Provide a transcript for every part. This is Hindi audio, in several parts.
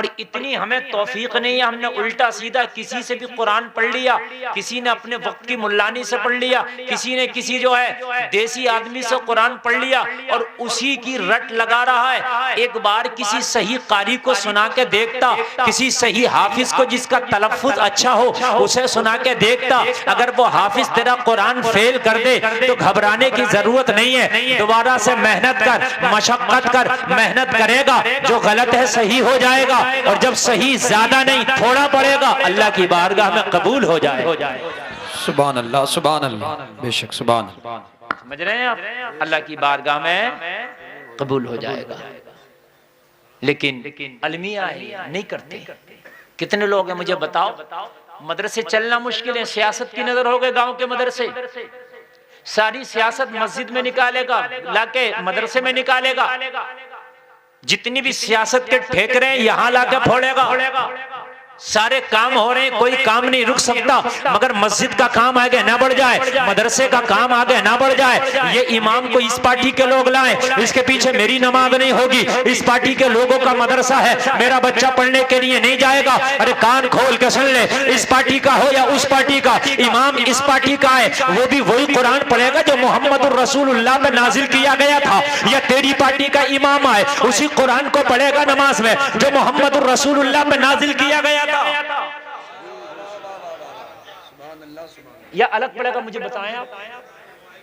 और इतनी हमें तौफीक नहीं है, हमने उल्टा सीधा किसी से भी कुरान पढ़ लिया, किसी ने अपने वक्त की मुल्लानी से पढ़ लिया, किसी ने किसी जो है देसी आदमी से कुरान पढ़ लिया और उसी की रट लगा रहा है। एक बार किसी सही कारी को सुना के देखता, किसी सही हाफिज को जिसका तलफ्फुज अच्छा हो उसे सुना के देखता। अगर वो हाफिज तेरा कुरान फेल कर दे तो घबराने की जरूरत नहीं है, दोबारा से मेहनत कर, मशक्कत कर, मेहनत करेगा, जो गलत है सही हो जाएगा, और जब सही ज्यादा नहीं थोड़ा पड़ेगा अल्लाह की बारगाह में कबूल हो जाए। सुभान अल्लाह, सुभान अल्लाह, बेशक सुभान। समझ रहे हैं आप, अल्लाह की बारगाह में कबूल हो जाएगा। लेकिन अलमिया नहीं करते। कितने लोग हैं मुझे बताओ, मदरसे चलना मुश्किल है, सियासत की नजर हो गए गांव के मदरसे, सारी सियासत मस्जिद में निकालेगा, लाके मदरसे में निकालेगा, जितनी भी सियासत के ठेके हैं यहां लाके फोड़ेगा। सारे काम हो रहे हैं, कोई काम नहीं रुक सकता, मगर मस्जिद का काम आगे ना बढ़ जाए, मदरसे का काम आगे ना बढ़ जाए। ये इमाम को इस पार्टी के लोग लाएं, इसके पीछे मेरी नमाज नहीं होगी, इस पार्टी के लोगों का मदरसा है, मेरा बच्चा पढ़ने के लिए नहीं जाएगा। अरे कान खोल के सुन ले, इस पार्टी का हो या उस पार्टी का, इमाम इस पार्टी का है, वो भी वही कुरान पढ़ेगा जो मोहम्मदुर रसूलुल्लाह पे नाजिल किया गया था। या तेरी पार्टी का इमाम आए, उसी कुरान को पढ़ेगा नमाज में जो मोहम्मदुर रसूलुल्लाह पे नाजिल किया गया था। या अलग पड़ेगा, मुझे बताएं आप,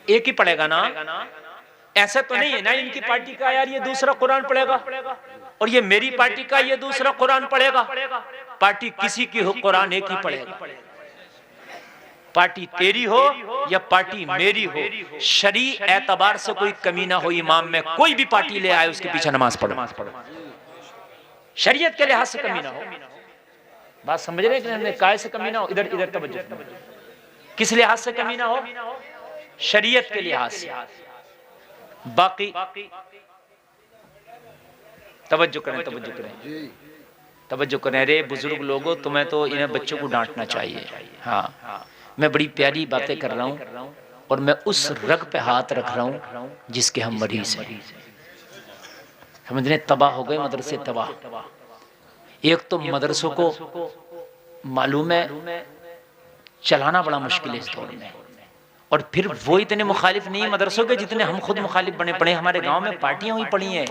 एक ही पड़ेगा ना? ऐसा तो नहीं है ना इनकी पार्टी का यार ये दूसरा कुरान पढ़ेगा और ये मेरी पार्टी का ये दूसरा कुरान पढ़ेगा। पार्टी किसी की हो, कुरान एक ही पढ़ेगा। पार्टी तेरी हो या पार्टी मेरी हो, शरी एतबार से कोई कमी ना हो, इमाम में कोई भी पार्टी ले आए उसके पीछे नमाज पढ़ो, शरीयत के लिहाज से कमी ना हो। बात समझ रहे हैं? काय से कमी ना हो, इधर इधर तवज्जो, किस लिहाज से कमी ना हो? शरीयत के लिहाज से। बाकी तवज्जो करें, तवज्जो करें, तवज्जो करें। अरे बुजुर्ग लोगों, तुम्हें तो इन्हें बच्चों को डांटना चाहिए। हाँ, मैं बड़ी प्यारी बातें कर रहा हूँ और मैं उस रग पे हाथ रख रहा हूँ जिसके हम मरीज हैं। समझ रहे? तबाह हो गए मदरसे, तबाह। एक तो मदरसों को मालूम है चलाना बड़ा मुश्किल है इस दौर में, और फिर वो इतने मुखालिफ नहीं मदरसों के जितने हम खुद मुखालिफ बने पड़े। हमारे गांव में पार्टियां हुई पड़ी हैं,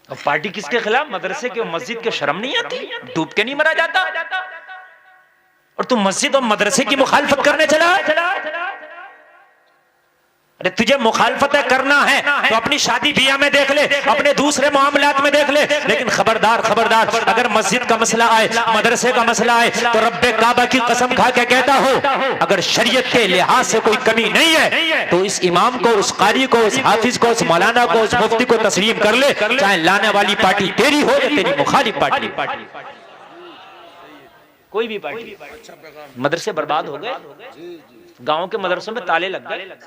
और पार्टी किसके खिलाफ? मदरसे के, मस्जिद के। शर्म नहीं आती? डूब के नहीं मरा जाता? और तू मस्जिद और मदरसे की मुखालफत करने चला? अरे तुझे मुखालफत करना है तो अपनी शादी बियाह में देख ले, अपने दूसरे मामलात में देख ले, लेकिन खबरदार खबरदार, अगर मस्जिद का मसला आए, मदरसे का मसला आए, तो रब्बे काबा की कसम खा के कहता हो, अगर शरीयत के लिहाज से कोई कमी नहीं है तो इस इमाम को, उस कारी को, उस हाफिज को, उस मौलाना को, उस मुफ्ती को तस्लीम कर ले, चाहे लाने वाली पार्टी तेरी हो या तेरी मुखालिफ पार्टी, कोई भी पार्टी। मदरसे बर्बाद हो गए, गाँव के मदरसों में ताले लग गए,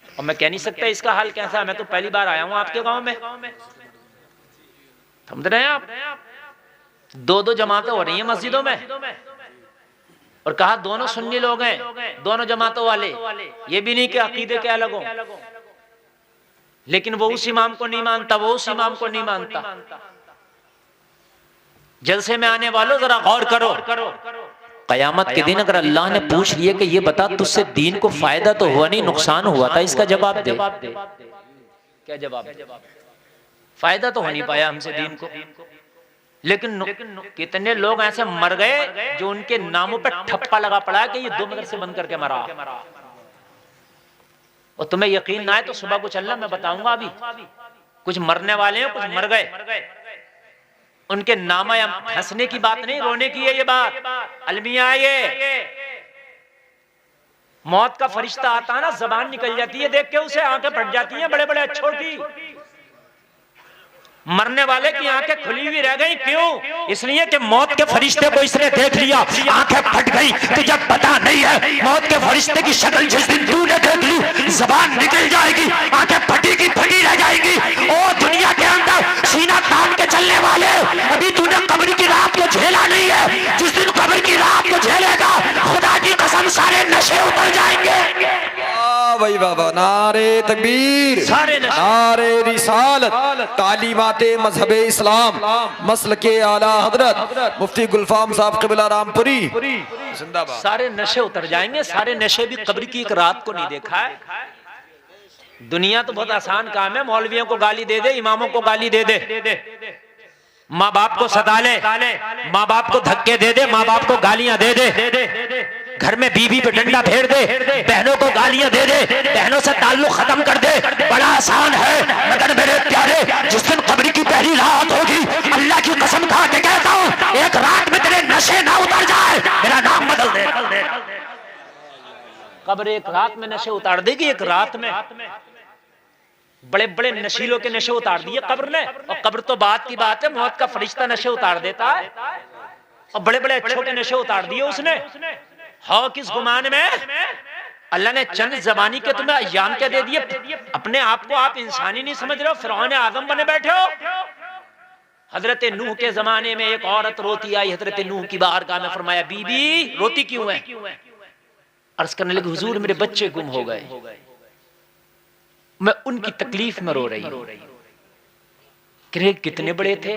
और मैं कह नहीं सकता इसका हाल कैसा है। मैं तो पहली बार आया हूं आपके गांव में, समझ रहे हैं आप? दो जमातें हो रही हैं मस्जिदों में, और कहा दोनों सुन्नी लोग हैं, दोनों जमातों वाले। ये भी नहीं कि अकीदे के अलग हो, लेकिन वो उस इमाम को नहीं मानता, वो उस इमाम को नहीं मानता। जलसे में आने वालों जरा गौर करो, कयामत के दिन अगर अल्लाह ने पूछ लिया कि ये बता तुझसे दीन को फायदा तो हुआ नहीं, नुकसान हुआ था, इसका जवाब दे। क्या जवाब? फायदा तो हो नहीं पाया हमसे दीन को, लेकिन कितने लोग ऐसे मर गए जो उनके नामों पर ठप्पा लगा पड़ा कि ये 2 मदरसे बंद करके मरा। और तुम्हें यकीन ना आए तो सुबह को चलना, मैं बताऊंगा। अभी कुछ मरने वाले हैं, कुछ मर गए, उनके नामा या हंसने की बात नहीं, रोने की है ये बात। अलमिया ये मौत का फरिश्ता आता है ना, जबान निकल जाती है देख के उसे, आंखें फट जाती हैं बड़े बड़े अच्छों की। मरने वाले की आंखें खुली हुई रह गई, क्यों? इसलिए कि मौत के फरिश्ते को इसने देख लिया, आंखें फट गई। तुझे पता नहीं है मौत के फरिश्ते की शक्ल जिस दिन तूने देख ली, जबान निकल जाएगी, आंखें फटी की फटी रह जाएगी। ओ दुनिया के अंदर सीना तान के चलने वाले, अभी तूने कब्र की रात को झेला नहीं है। जिस दिन कब्र की रात को झेलेगा, खुदा की कसम सारे नशे उतर जाएंगे। भाई वाह, नारे तकबीर, सारे नशे, नारे रिसालत, तालीमाते मजहब इस्लाम, मसल के आला हजरत मुफ्ती गुलफाम साहब क़िबला रामपुरी जिंदाबाद। सारे नशे उतर जाएंगे। सारे नशे भी कब्र की एक रात को नहीं देखा है। दुनिया तो बहुत आसान काम है, मौलवियों को गाली दे दे, इमामों को गाली दे दे, माँ बाप को सता ले, माँ बाप को धक्के दे दे, माँ बाप को गालियां दे दे, घर में बीवी पे डंडा फेर दे, बहनों को गालियां दे दे, बहनों से ताल्लुक खत्म कर दे। बड़ा आसान है, मगर मेरे प्यारे जिस दिन कब्र की पहली रात होगी, अल्लाह की कसम खा के कहता हूँ, एक रात में तेरे नशे ना उतर जाए, मेरा नाम बदल दे। कब्र एक रात में नशे उतार देगी। एक रात में बड़े बड़े नशीलों के नशे उतार दिए कब्र ने, और कब्र तो बात की बात है, मौत का फरिश्ता नशे उतार देता है, और बड़े बड़े अच्छों के नशे उतार दिए उसने। हाँ, किस गुमान में? अल्लाह ने चंद जबानी के तुम्हें अय्याम क्या दे दिए, अपने आप को आप इंसानी नहीं समझ रहे हो, फिरौन आजम बने बैठे हो। हजरत नूह के जमाने में एक औरत रोती आई हजरत नूह की बारगाह में, फरमाया बीबी रोती क्यों है? अर्ज करने लगी हुजूर मेरे बच्चे गुम हो गए, मैं उनकी तकलीफ में रो रही हूं। कितने बड़े थे?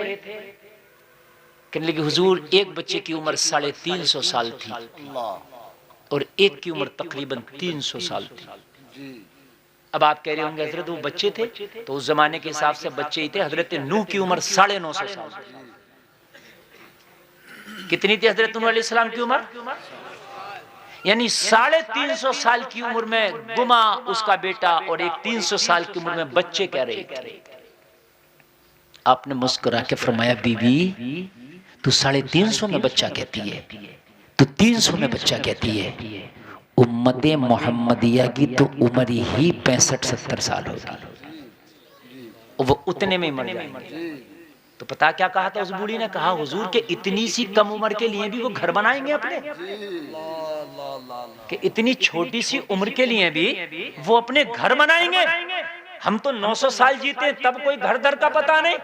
कहने लगे हुजूर एक बच्चे की उम्र 350 साल थी और एक की उम्र तकरीबन 300 साल थी। अब आप कह रहे होंगे हजरत वो बच्चे थे, तो उस जमाने के हिसाब से बच्चे ही थे। हजरत नूह की उम्र 950 साल थी। कितनी थी हजरत नूह अलैहिस्सलाम की उम्र? यानी 350 साल की उम्र में गुमा उसका बेटा, और एक 300 साल की उम्र में बच्चे कह रहे थे। आपने मुस्कुरा के फरमाया बीबी तू 350 में बच्चा कहती है, तू 300 में बच्चा कहती है, उम्मत मोहम्मदिया की तो उम्र ही 65-70 साल होगी, वो उतने में मर जाएंगे। तो पता क्या कहा था उस बूढ़ी ने? कहा हुजूर के इतनी सी कम उम्र के लिए भी वो घर बनाएंगे अपने, कि इतनी छोटी सी उम्र के लिए भी वो अपने घर बनाएंगे। हम तो 900 साल जीते तब कोई घर दर का पता नहीं,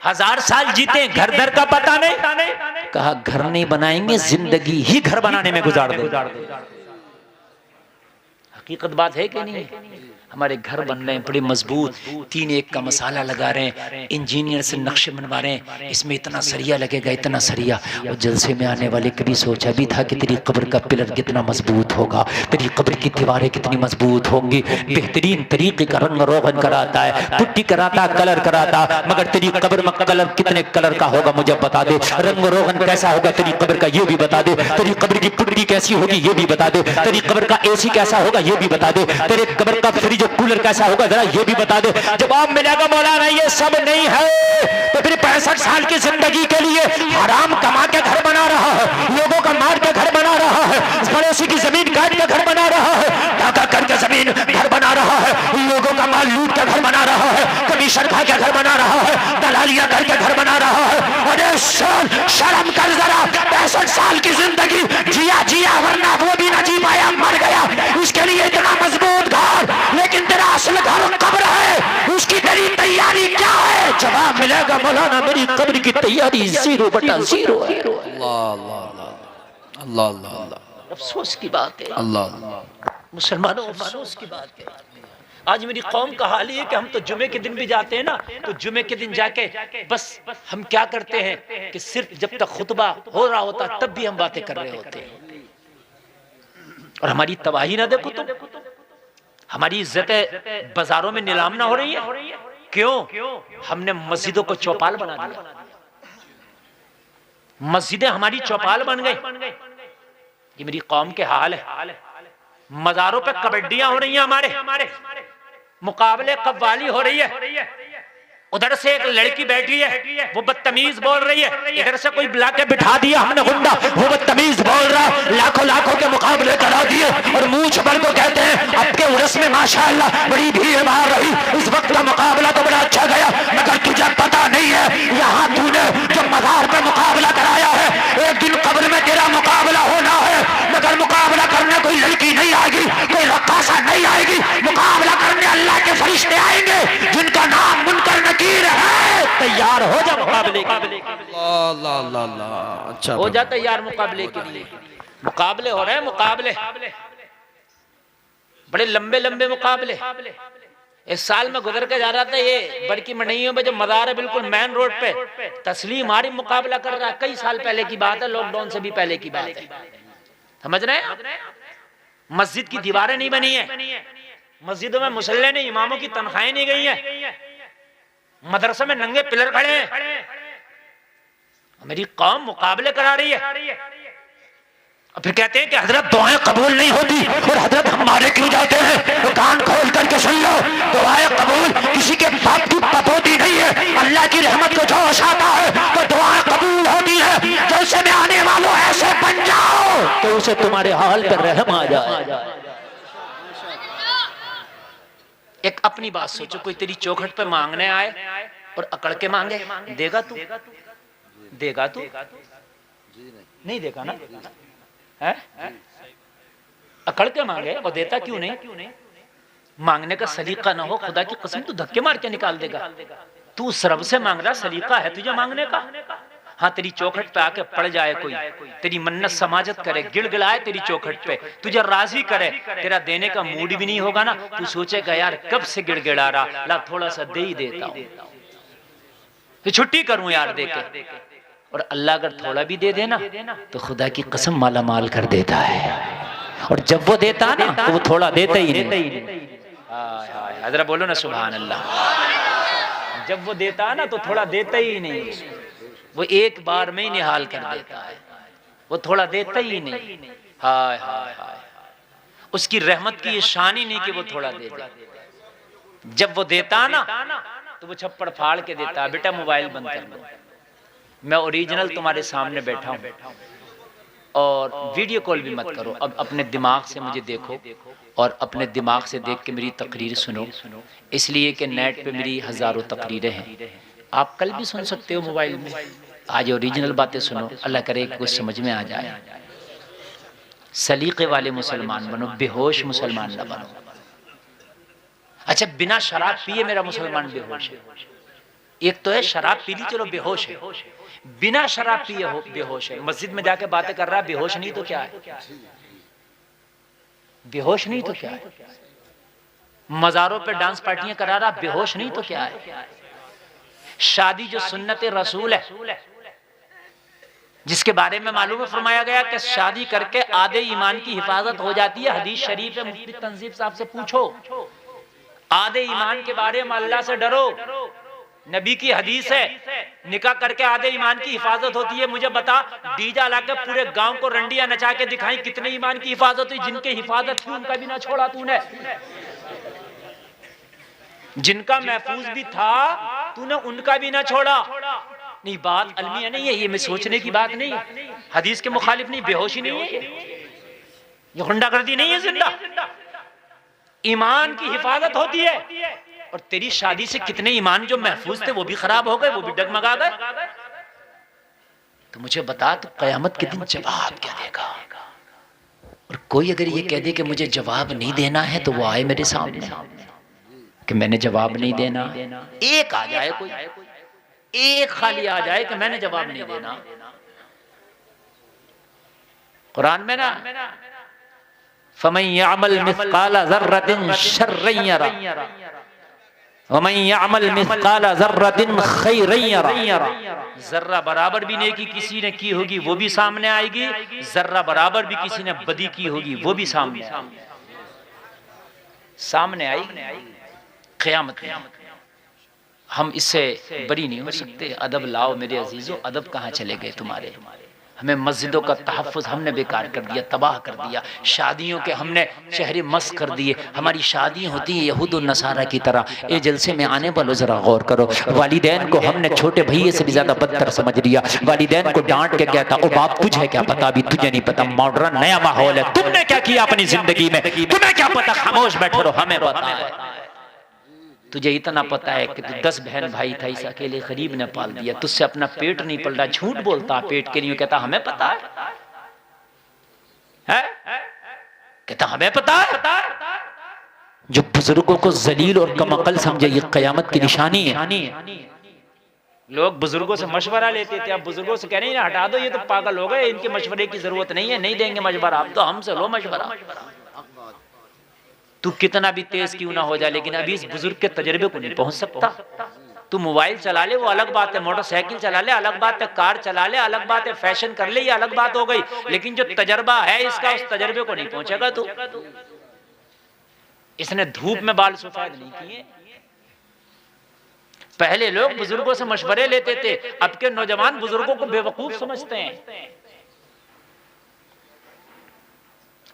1000 साल जीते घर दर का पता नहीं। कहा घर नहीं बनाएंगे, जिंदगी ही घर बनाने में गुजार दे। हकीकत बात है कि नहीं? हमारे घर बन रहे हैं बड़े मजबूत, 3-1 का मसाला लगा रहे हैं, इंजीनियर से नक्शे बनवा रहे हैं, इसमें इतना सरिया लगेगा, इतना सरिया। और जलसे में आने वाले कभी सोचा भी था कि तेरी कब्र का पिलर कितना मजबूत होगा, तेरी कब्र की दीवारें कितनी मजबूत होंगी। बेहतरीन तरीके का रंग रोगन कराता है, पुट्टी कराता, कलर कराता, मगर तेरी कब्र में कलर कितने कलर का होगा मुझे बता दे, रंग रोगन कैसा होगा तेरी कब्र का ये भी बता दे, तेरी कब्र की पुट्टी कैसी होगी ये भी बता दे, तेरी कब्र का एसी कैसा होगा ये भी बता दे, तेरे कब्र का फ्रिज और कूलर कैसा होगा जरा ये भी बता दे। जवाब मिलेगा मौलाना ये सब नहीं है तो फिर 65 साल की जिंदगी के लिए हराम कमा के घर बना रहा है, लोगों का मार के घर बना रहा है, पड़ोसी की जमीन काट के घर बना रहा है, डाका करके जमीन घर बना रहा है, लोगों का माल लूट के घर बना रहा है, कमीशन खा के घर बना रहा है, दलालियां करके घर बना रहा है। अरे शर्म कर जरा, 65 साल की जिंदगी जिया वरना वो भी ना जी पाया, मर गया, उसके लिए इतना मजबूत घर, लेकिन तेरा असल घर कब्र है, उसकी तेरी तैयारी क्या है? जवाब मिलेगा मौलाना मेरी कब्र की तैयारी 0/0 है। अल्लाह अल्लाह, अफसोस की बात है अल्लाह मुसलमानों, अफसोस की बात है। आज मेरी कौम का हाल ये है कि हम तो जुमे के दिन भी जाते हैं ना, तो जुमे के दिन जाके बस हम क्या करते हैं कि सिर्फ जब तक खुतबा हो रहा होता तब भी हम बातें कर रहे होते हैं। और हमारी तबाही ना देखो तुम, हमारी इज्जतें बाजारों में नीलाम ना हो रही है। क्यों? हमने मस्जिदों को चौपाल बना दिया, मस्जिदें हमारी चौपाल बन गई। ये मेरी कौम के हाल है। मजारों पे कबड्डियां हो रही हैं, हमारे मुकाबले कव्वाली हो रही है। उधर से एक लड़की बैठी है, वो बदतमीज बोल रही है, इधर से कोई बुला के बिठा दिया हमने गुंडा, वो बदतमीज बोल रहा है, लाखों के मुकाबले करा दिए और मुंह छपड़ को कहते हैं अब के उर्स में माशाअल्लाह बड़ी भीड़ मार रही, इस वक्त का मुकाबला तो बड़ा अच्छा गया, मगर तुझे पता नहीं है यहाँ तूने जो मजार पे मुकाबला कराया है, एक दिन कब्र में तेरा मुकाबला होना है, मगर मुकाबला करने कोई लड़की नहीं आएगी, कोई रक्कासा नहीं आएगी, मुकाबला करने अल्लाह के फरिश्ते आएंगे जिनका नाम मुनकर नकीर है। तैयार हो जा मुकाबले के लिए, अच्छा हो जा तैयार मुकाबले के लिए। मुकाबले हो रहे हैं, मुकाबले। बड़े लंबे लंबे मुकाबले। इस साल में गुजर के जा रहा था, ये बड़की मनियों में जो मज़ार है बिल्कुल मेन रोड पे, तस्लीम आरिफ मुकाबला कर रहा है। कई साल पहले की बात है, लॉकडाउन से भी पहले की बात है, समझ रहे हैं। मस्जिद की दीवारें नहीं बनी है, मस्जिदों में मुसल्ले नहीं, इमामों की तनख्वाहें नहीं गई है, मदरसे में नंगे पिलर खड़े हैं। मेरी कौम मुकाबले करा रही है, और फिर कहते हैं कि हजरत दुआएं कबूल नहीं होती, और हजरत हम मारे क्यों जाते हैं? तो कान खोल करके सुन लो, दुआएं कबूल किसी के बाप की पतोती नहीं है। अल्लाह की रहमत को जो आता है तो दुआएं कबूल होती है। जैसे में आने वालों ऐसे बन जाओ तो उसे तुम्हारे हाल पर रहम आ जाए। एक अपनी बात सोचो, कोई तेरी चौखट पे मांगने आए और अकड़ के मांगे, देगा तू? देगा तू? नहीं देगा ना, है? अकड़ के मांगे और देता क्यों नहीं? मांगने का सलीका ना हो, खुदा की कसम तू धक्के मार के निकाल देगा। तू उस रब से मांग रहा, सलीका है तुझे मांगने का? हाँ, तेरी चौखट पे आके पड़ जाए कोई, तेरी मन्नत समाजत करे, गिड़गिड़ाए तेरी चौखट पे, तुझे राजी करे, तेरा देने का मूड भी नहीं होगा ना, तू सोचेगा यार कब से गिड़गिड़ा रहा, ला थोड़ा सा दे ही देता हूं, तो छुट्टी करूं यार देके। और अल्लाह अगर थोड़ा भी दे देना तो खुदा की कसम माला माल कर देता है। और जब वो देता ना तो वो थोड़ा देता ही नहीं। हजरा बोलो ना सुभान अल्लाह। जब वो देता ना तो थोड़ा देता ही नहीं, वो एक बार में ही निहाल कर देता है, वो थोड़ा देता ही नहीं। हाय हाय हाय, उसकी रहमत की ये शान ही नहीं कि वो थोड़ा दे दे। जब वो देता ना तो वो छप्पड़ फाड़ के देता है, बेटा मोबाइल बंद कर दो, मैं ओरिजिनल तुम्हारे सामने बैठा हूं, और वीडियो कॉल भी मत करो, अब अपने दिमाग से मुझे देखो और अपने दिमाग से देख के मेरी तकरीर सुनो, इसलिए कि नेट पे मेरी हजारों तकरीरें हैं, आप कल भी सुन सकते हो मोबाइल में। आज ओरिजिनल बातें सुनो, अल्लाह करे कुछ समझ में आ जाए। सलीके वाले मुसलमान बनो, बेहोश मुसलमान न बनो। अच्छा, बिना शराब पिए मेरा मुसलमान बेहोश है। एक तो है शराब पी ली चलो बेहोश है, बिना शराब पिए हो बेहोश है। मस्जिद में जाके बातें कर रहा है, बेहोश नहीं तो क्या है? बेहोश नहीं तो क्या है? मज़ारों पे डांस पार्टियां करा रहा, बेहोश नहीं तो क्या है? शादी जो सुन्नत रसूल है, जिसके बारे में मालूम है फरमाया गया कि शादी करके आधे ईमान की हिफाजत हो जाती है। हदीस शरीफ है, मुफ्ती तंजीब साहब से पूछो, आधे ईमान के बारे में अल्लाह से डरो। नबी की हदीस है, निकाह करके आधे ईमान की हिफाजत होती है। मुझे बता, डीजा लाके पूरे गांव को रंडियां नचा के दिखाई, कितने ईमान की हिफाजत हुई? जिनके हिफाजत थी उनका भी ना छोड़ा तूने, जिनका महफूज भी था तूने उनका भी ना छोड़ा। नहीं, बात अलमिया नहीं है, ये मैं सोचने की बात नहीं, हदीस के मुखालिफ नहीं, बेहोशी नहीं है, ये गुंडागर्दी नहीं है, जिंदा ईमान की हिफाजत होती है। और तेरी शादी से कितने ईमान जो महफूज थे वो भी खराब हो गए, वो भी डगमगा गए। तो मुझे बता, तो कयामत के दिन जवाब क्या देगा? और कोई अगर ये कह दे कि मुझे जवाब नहीं देना है तो वो आए मेरे सामने कि मैंने जवाब नहीं देना। एक आ जाए, कोई एक खाली आ जाए कि मैंने जवाब नहीं देना। कुरान में ना, फमन यअमल मिस्काला ज़र्रतिन शर्रन यरा वमन यअमल मिस्काला ज़र्रतिन खैरन यरा। जर्रा बराबर भी नेकी किसी ने की होगी वो भी सामने आएगी, जर्रा बराबर भी किसी ने बदी की होगी वो भी सामने आएगी क़यामत में। हम इससे बरी नहीं हो सकते। अदब लाओ मेरे अजीजों, अदब कहाँ चले गए तुम्हारे? हमें मस्जिदों का तहफ़्फ़ुज़ हमने बेकार कर दिया, तबाह कर दिया। शादियों के हमने चेहरे मस्क कर दिए। हमारी शादियाँ होती हैं यहूद और नसारा की तरह। ये जलसे में आने वालों ज़रा गौर करो, वालिदैन को हमने छोटे भैये से भी ज़्यादा बदतर समझ लिया। वालिदैन को डांट के कहता, ओ बाप तुझे क्या पता, अभी तुझे नहीं पता, मॉडर्न नया माहौल है, तुमने क्या किया अपनी ज़िंदगी में, तुम्हें क्या पता, खामोश बैठे रहो, हमें पता है। तुझे इतना पता है कि तू 10 बहन भाई था, इस अकेले गरीब ने पाल दिया, तुझसे अपना पेट नहीं पल रहा, झूठ बोलता पेट के लिए, कहता हमें पता है? कहता हमें पता है। जो बुजुर्गों को जलील और कमअक्ल समझे, ये कयामत की निशानी है। लोग बुजुर्गों से मशवरा लेते थे, अब बुजुर्गों से कह रहे हैं हटा दो, ये तो पागल हो गए, इनके मशवरे की जरूरत नहीं है, नहीं देंगे मशवरा, अब तो हमसे लो मशवरा। तू कितना भी तेज क्यों ना हो जाए, लेकिन अभी इस बुजुर्ग के तजर्बे को नहीं पहुंच सकता। तू मोबाइल चला ले वो अलग बात है, मोटरसाइकिल चला ले अलग बात है, कार चला ले अलग बात है, फैशन कर ले ये अलग बात हो गई, लेकिन जो तजर्बा है इसका उस तजर्बे को नहीं पहुंचेगा तू। इसने धूप में बाल सफेद नहीं किए। पहले लोग बुजुर्गों से मशवरे लेते थे, अब के नौजवान बुजुर्गों को बेवकूफ समझते हैं।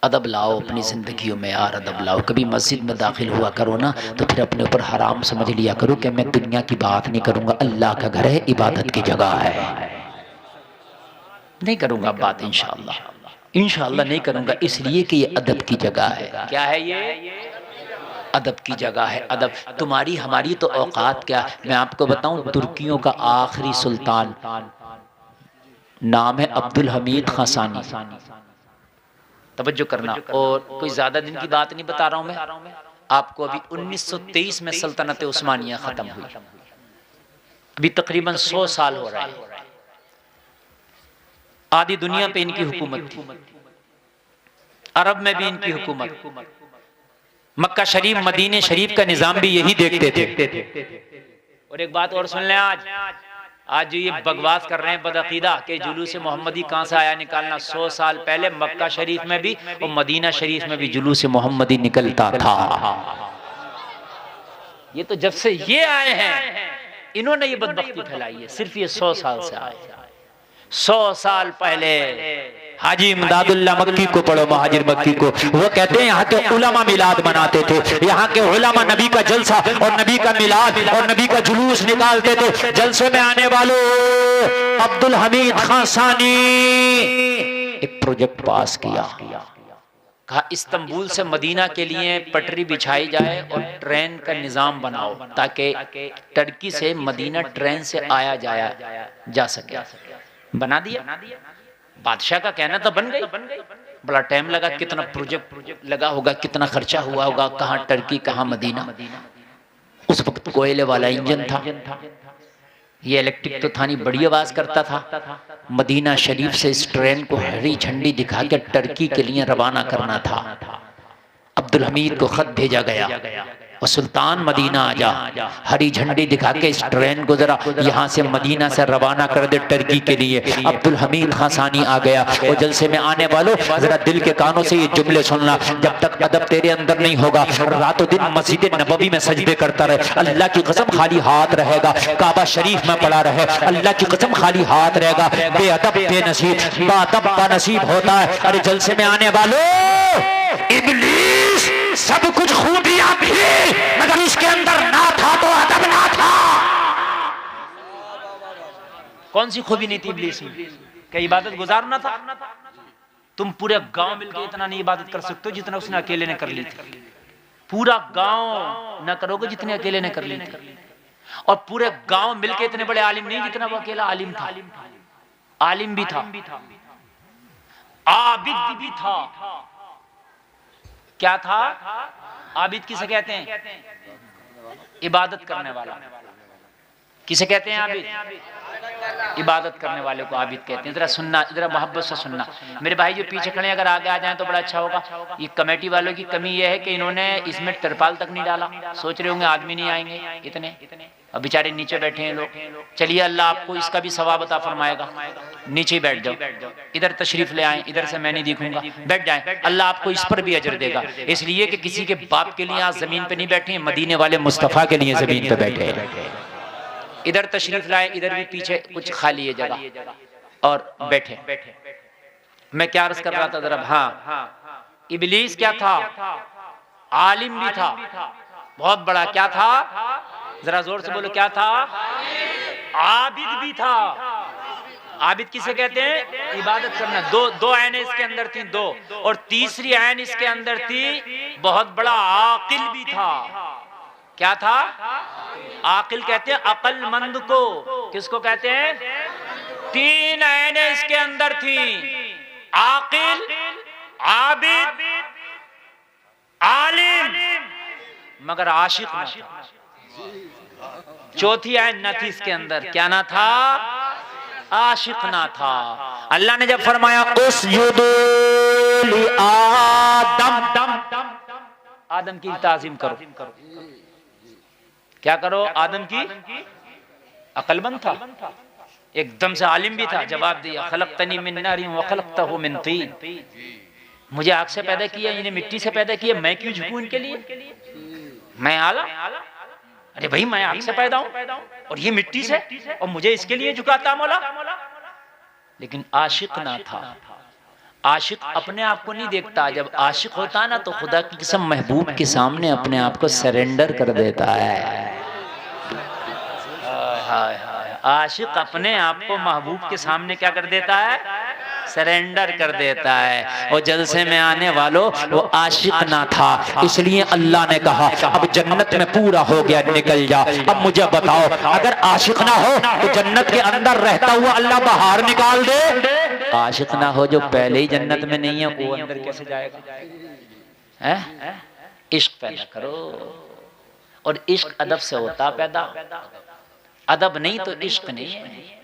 अदब लाओ अपनी जिंदगियों में यार, अदब लाओ। कभी मस्जिद में दाखिल हुआ करो ना तो फिर अपने ऊपर हराम समझ लिया करो कि मैं दुनिया की बात नहीं करूंगा, अल्लाह का घर है, इबादत की जगह है, नहीं करूंगा बात इंशाअल्लाह, इंशाअल्लाह नहीं करूंगा, इसलिए कि ये अदब की जगह है। क्या है ये? अदब की जगह है। अदब तुम्हारी हमारी तो औकात क्या। मैं आपको बताऊं, तुर्कियों का आखिरी सुल्तान नाम है अब्दुल हमीद खासानी, तवज्जो करना, और कोई ज्यादा दिन की बात नहीं बता रहा हूं मैं आपको। अभी 1923 में सल्तनत उस्मानिया खत्म हुई, अभी तकरीबन 100 साल हो रहा है। आधी दुनिया पे इनकी हुकूमत थी, अरब में भी इनकी हुकूमत, मक्का शरीफ मदीने शरीफ का निजाम भी यही देखते थे। और एक बात और सुन लें, आज जो ये बकवास कर रहे हैं बदअकीदा के जुलूस मोहम्मदी कहां से आया निकालना, 100 साल पहले मक्का शरीफ में भी और मदीना शरीफ में भी जुलूस मोहम्मदी निकलता था। ये तो जब से ये आए हैं इन्होंने ये बदबख्ती फैलाई है, सिर्फ ये 100 साल से आए। 100 साल पहले हाजी इमदादुल्लाह मक्की को पढ़ो, महाजिर मक्की को, वो कहते हैं यहाँ के उलमा मिलाद मनाते थे, यहाँ के उलमा नबी का जलसा और नबी का मिलाद और नबी का जुलूस निकालते थे। जलसे में आने वालों, अब्दुल हमीद खासानी एक प्रोजेक्ट पास किया, कहा इस्तांबुल से मदीना के लिए पटरी बिछाई जाए और ट्रेन का निजाम बनाओ ताकि टर्की से मदीना ट्रेन से आया जाया जा सके। बना दिया, बादशाह का कहना था, बन गई। बड़ा टाइम लगा, कितना प्रोजेक्ट लगा होगा, कितना खर्चा हुआ होगा, कहाँ टर्की कहाँ मदीना। उस वक्त कोयले वाला इंजन था, ये इलेक्ट्रिक तो था नहीं, बड़ी आवाज करता था। मदीना शरीफ से इस ट्रेन को हरी झंडी दिखा के टर्की के लिए रवाना करना था। अब्दुल हमीद को खत भेजा गया और सुल्तान मदीना आजा, हरी झंडी दिखा के इस ट्रेन को जरा यहाँ से मदीना से रवाना कर दे टर्की के लिए। अब्दुल हमीद खासानी आ गया और जलसे में आने वालों जरा दिल के कानों से ये जुमले सुनना, जब तक अदब तेरे अंदर नहीं होगा रातों दिन मस्जिद नबवी में सजदे करता रहे, अल्लाह की कसम खाली हाथ रहेगा, काबा शरीफ में पड़ा रहे, अल्लाह की कसम खाली हाथ रहेगा। बेअदब बेनसीब, बाअदब बानसीब होता है। अरे जलसे में आने वालों, इब्लीस सब कुछ खूबियां थी मगर इसके अंदर ना था तो अदब ना था। कौन सी खूबी नहीं थी इब्लीस में? क्या इबादत गुजारना था? तुम पूरे गांव मिलकर इतना नहीं इबादत कर सकते हो जितना उसने अकेले ने कर ली थी। पूरा गांव न करोगे जितने अकेले ने कर ली थी, और पूरे गांव मिलकर इतने बड़े आलिम नहीं जितना वो अकेला आलिम था। आलिम भी था, आबिद भी था। क्या था? आबिद किसे कहते हैं? इबादत करने वाला। किसे कहते हैं आबिद? इबादत करने वाले को आबिद कहते हैं। जरा सुनना, जरा मोहब्बत से सुनना मेरे भाई जो पीछे खड़े हैं, अगर आगे आ जाएं तो बड़ा अच्छा होगा। ये कमेटी वालों की कमी यह है कि इन्होंने इसमें तिरपाल तक नहीं डाला। सोच रहे होंगे आदमी नहीं आएंगे इतने, अब बेचारे नीचे बैठे हैं लोग। चलिए अल्लाह आपको इसका भी सवाब अता फरमाएगा। नीचे बैठ जाओ, इधर तशरीफ ले आए, इधर से मैं नहीं दिखूंगा, बैठ जाए, अल्लाह आपको इस पर भी अजर देगा। इसलिए कि किसी के बाप के लिए आज जमीन पे नहीं बैठे, मदीने वाले मुस्तफ़ा के लिए जमीन पे बैठे। इधर तशरीफ लाए, इधर भी पीछे कुछ खाली है जगह और बैठे। मैं क्या अर्ज कर रहा था जरा? हाँ, इब्लीस क्या था? आलिम भी था, बहुत बड़ा। क्या था? जरा जोर से बोलो, क्या था? आबिद भी था। आबिद किसे कहते हैं? इबादत करना। दो आयने इसके अंदर थी, दो, और तीसरी आयन इसके अंदर थी, बहुत बड़ा आकिल भी था। क्या था? आकिल कहते हैं अक्लमंद को। किसको कहते हैं? तीन आयने इसके अंदर थी, आकिल, आबिद, आलिम, मगर आशिक ना था। चौथी आयन न थी इसके अंदर। क्या ना था? आशिक ना था। अल्लाह ने जब फरमाया उसजुदू लि आदम, आदम की ताजीम करो। क्या करो? आदम की। अक्लमंद था, एकदम से आलिम भी था। जवाब दिया, खलक़तनी मिन नारिन व खलक़तहु मिन तीन। मुझे आग से पैदा किया, इन्हें मिट्टी से पैदा किया, मैं क्यों झुकूं इनके लिए? मैं आला? अरे भाई, मैं आग से पैदा हूं और ये मिट्टी से, और मुझे इसके लिए झुकाता मौला? लेकिन आशिक ना था। आशिक अपने आप को नहीं देखता। जब आशिक होता ना तो खुदा की कसम महबूब के सामने अपने आप को सरेंडर कर देता है। हाय हाय, आशिक अपने आप को महबूब के सामने क्या कर देता है? सरेंडर कर देता है। और जलसे में आने वालों, वो आशिक ना था, इसलिए अल्लाह ने कहा अब जन्नत में पूरा हो गया, निकल जा। अब मुझे बताओ, अगर आशिक ना हो तो जन्नत के अंदर रहता हुआ अल्लाह बाहर निकाल दे? आशिक ना हो जो पहले ही जन्नत में नहीं है, वो अंदर कैसे जाएगा? है? इश्क पैदा करो, और इश्क अदब से होता पैदा। अदब नहीं तो इश्क नहीं है।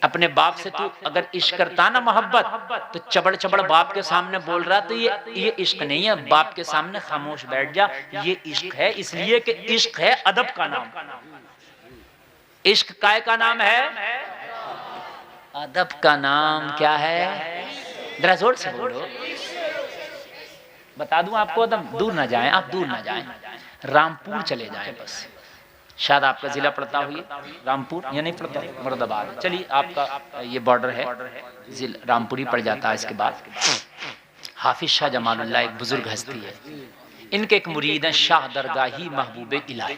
अपने बाप से तू अगर इश्क करता ना मोहब्बत, तो चबड़ चबड़ बाप के सामने बोल रहा, तो ये इश्क नहीं है। बाप के सामने खामोश बैठ जा, ये इश्क है। इसलिए कि इश्क है अदब का नाम। इश्क काय का नाम है? अदब का नाम क्या है? जरा जोर से बोलो। बता दूं आपको, अदब दूर ना जाएं, आप दूर ना जाएं, रामपुर चले जाएं बस। शायद आपका जिला पड़ता हुई रामपुर, या नहीं पड़ता? मुरादाबाद। चलिए, आपका ये बॉर्डर है, जिला रामपुर ही पड़ जाता है। इसके बाद हाफिज शाह जमालुल्लाह एक बुजुर्ग हस्ती है। इनके एक मुरीद हैं शाह दरगाही महबूब इलाही,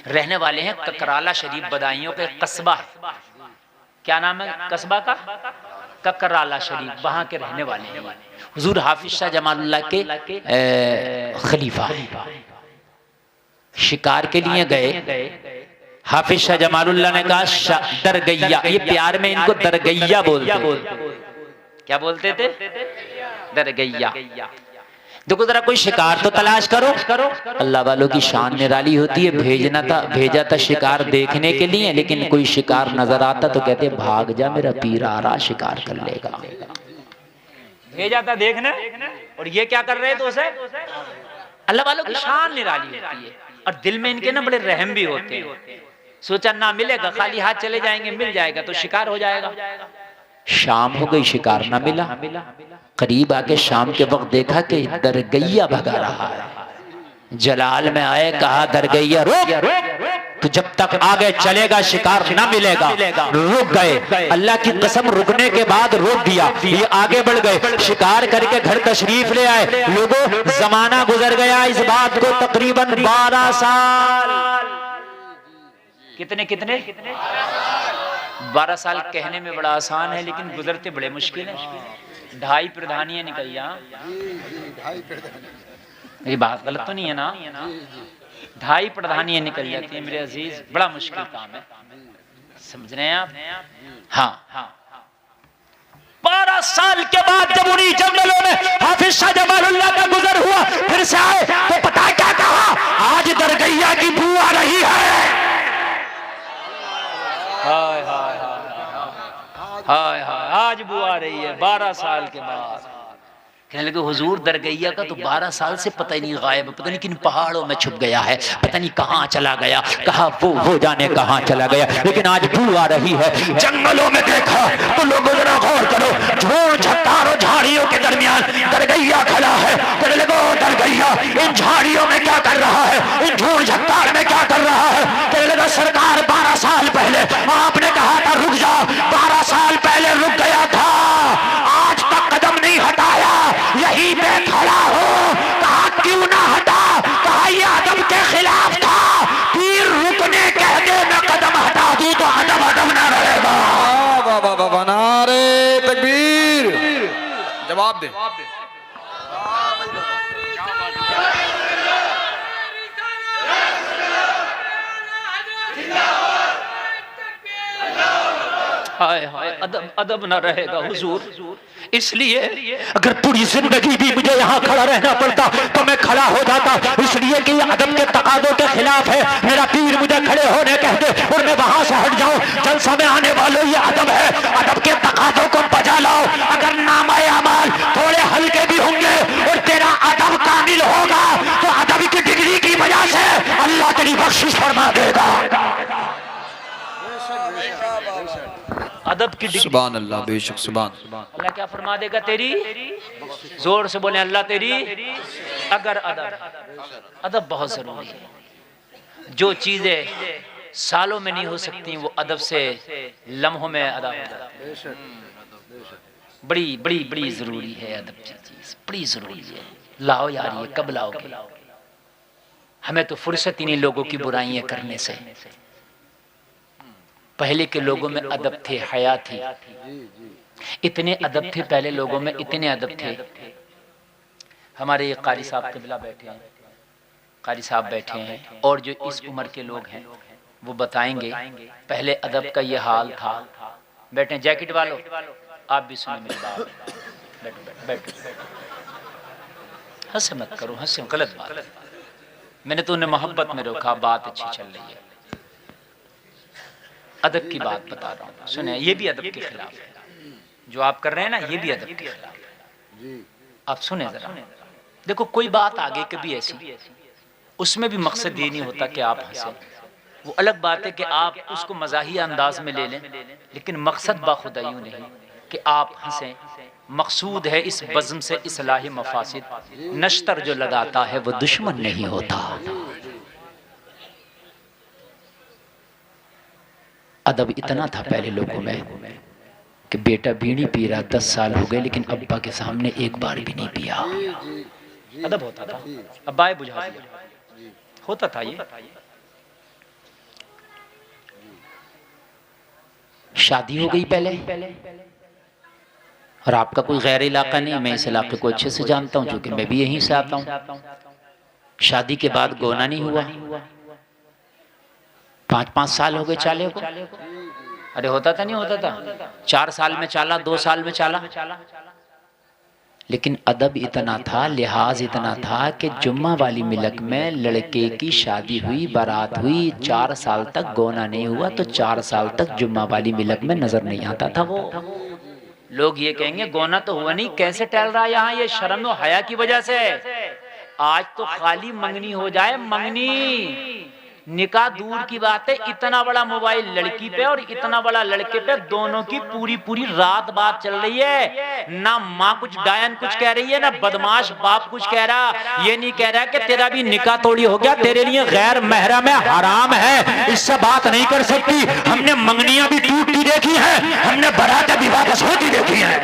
रहने वाले हैं ककराला शरीफ, बदायूं का कस्बा है। क्या नाम है कस्बा का? ककराला शरीफ। वहां के रहने वाले हैं हुजूर हाफिज शाह जमालुल्लाह के खलीफा। शिकार के लिए गए। हाफिज शाह जमालुल्लाह ने कहा दरगैया, ये प्यार में इनको दरगैया बोलते। क्या बोलते थे? दरगैया। देखो जरा कोई शिकार तो तलाश करो। अल्लाह वालों की शान निराली होती है। भेजा था शिकार देखने के लिए, लेकिन कोई शिकार नजर आता तो कहते भाग जा, मेरा पीर आ रहा, शिकार कर लेगा। भेजा था देखने, और ये क्या कर रहे थे उसे? अल्लाह वालों की शान निराली होती है, और दिल में इनके ना बड़े रहम भी होते हैं। सोचा ना मिलेगा, खाली हाथ चले जाएंगे, मिल जाएगा तो शिकार हो जाएगा। शाम हो गई, शिकार ना मिला। करीब आके शाम के वक्त देखा कि दरगैया भगा रहा है। जलाल में आए, कहा दरगैया रुक, तो जब तक आगे चलेगा शिकार ना मिलेगा। रुक गए, अल्लाह की कसम रुकने के बाद रोक दिया। ये आगे बढ़ गए, शिकार करके घर तशरीफ ले आए। लोगों, जमाना गुजर गया इस बात को तकरीबन 12 साल। कितने 12 साल कहने में बड़ा आसान है, लेकिन गुजरते बड़े मुश्किल है। 2.5 प्रधानियां निकल जा। ये बात गलत तो नहीं है ना? 2.5 प्रधानियां निकल जाती है मेरे अजीज, बड़ा मुश्किल काम है। समझ रहे हैं आप? हाँ। 12 साल के बाद जब उन्हीं जंगलों में हाफिज शाह जमालुल्लाह का गुजर हुआ, फिर से आए तो पता क्या कहा? आज दरगैया की बू आ रही है। हाय हाय हाय हाय, आज बू आ रही है 12 साल के बाद। कहने लगे हुजूर दरगैया का तो 12 साल से पता ही नहीं, गायब, पता नहीं किन पहाड़ों में छुप गया है, पता नहीं कहाँ चला गया। कहा वो जाने कहाँ चला गया, लेकिन आज बू आ रही है। जंगलों में देखा तो लोगों जरा गौर करो, झोड़ झट्टारों झाड़ियों के दरमियान दरगैया खड़ा है। कहने लगे दरगैया इन झाड़ियों में क्या कर रहा है, इन झोड़ झट्टार में क्या कर रहा है? कहने लगा सरकार 12 साल पहले आपने कहा था रुक जाओ, 12 साल पहले रुक गया था, आज तक कदम नहीं हटाया, यही पे खड़ा हो। कहा क्यों ना हटा? कहा ये अदब के खिलाफ था, पीर रुकने कह दे, मैं कदम हटा दूं तो अदब ना रहेगा। वाह, नारे तकबीर। जवाब दे। हाय हाय, अदब न रहेगा हुजूर। इसलिए अगर पूरी जिंदगी भी मुझे यहाँ खड़ा रहना पड़ता तो मैं खड़ा हो जाता, इसलिए कि ये अदब के तकादों के खिलाफ है। मेरा पीर मुझे खड़े होने कह दे और मैं वहां से हट जाऊं। जलसा में आने वालों, ये अदब है, अदब के तकादों को बजा लाओ। अगर नामाए अमाल थोड़े हल्के भी होंगे और तेरा अदब कामिल होगा, बख्शिश फरमा देगा। अदब की सुभान अल्लाह, बेशक सुभान। अल्लाह क्या फरमा देगा तेरी, जोर से बोले अल्लाह तेरी अगर अदब। अदब बहुत जरूरी है। जो चीजें सालों में नहीं हो सकती वो अदब से लम्हों में अदा हो जाती है। बड़ी बड़ी बड़ी जरूरी है अदब की चीज, बड़ी जरूरी है। लाओ यार, ये कब लाओगे? हमें तो फुर्सत ही नहीं लोगों की बुराइयां करने से। पहले के लोगों में अदब थे, हया थी, इतने अदब थे पहले लोगों में, इतने अदब थे। हमारे कारी साहब किबला बैठे हैं, कारी साहब बैठे हैं, और जो इस उम्र के लोग हैं वो बताएंगे पहले अदब का ये हाल था। बैठे जैकेट वालों, आप भी सुने मेरी बात, बैठो बैठो बैठो, हंसे मत करो, हंसे गलत बात। मैंने तो उन्हें मोहब्बत में रोका, बात अच्छी चल रही है। अदब की बात बता रहा हूँ, सुने, ये भी अदब के खिलाफ है जो आप कर रहे हैं ना, ये भी अदब के खिलाफ है। आप सुने जरा, देखो कोई बात आगे कभी ऐसी, उसमें भी मकसद ये नहीं होता कि आप हंसे। वो अलग बात है कि आप उसको मज़ाहिया अंदाज में ले लें, लेकिन मकसद बाखुदा यूं नहीं कि आप हंसें। मकसूद है इस बज़्म से इस्लाही मफासिद। नश्तर जो लगाता है वो दुश्मन नहीं होता। अदब इतना था पहले लोगों में कि बेटा बीड़ी पी रहा, 10 साल हो गए, लेकिन अब्बा के सामने एक बार भी नहीं पिया। अदब होता था। अब्बा बुझा दिया, होता था ये। शादी हो गई पहले, और आपका कोई गैर इलाका नहीं, मैं इस इलाके को अच्छे से जानता हूँ क्योंकि मैं भी यहीं से आता हूँ। शादी के बाद गोना नहीं हुआ, 5-5 साल हो गए चाले को। अरे होता था, नहीं होता था, 4 साल में चाला, 2 साल में चाला। लेकिन अदब इतना था, लिहाज इतना था कि जुम्मा वाली मिलक में लड़के की शादी हुई, बारात हुई, 4 साल तक गोना नहीं हुआ, तो 4 साल तक जुम्मा वाली मिलक में नजर नहीं आता था वो। लोग ये कहेंगे गोना तो हुआ नहीं, कैसे टहल रहा है यहाँ, ये शर्म और हया की वजह से। आज तो खाली मंगनी हो जाए, मंगनी, निकाह दूर की बात है, इतना बड़ा मोबाइल लड़की पे और इतना बड़ा लड़के पे, दोनों की पूरी पूरी रात बात चल रही है। ना माँ कुछ डायन कुछ कह रही है, ना बदमाश बाप कुछ कह रहा। ये नहीं कह रहा कि तेरा भी निकाह तोड़ी हो गया, तेरे लिए गैर महरम है, हराम है, इससे बात नहीं कर सकती। हमने मंगनियां भी टूटती देखी है, हमने बारातें भी वापस होती देखी है।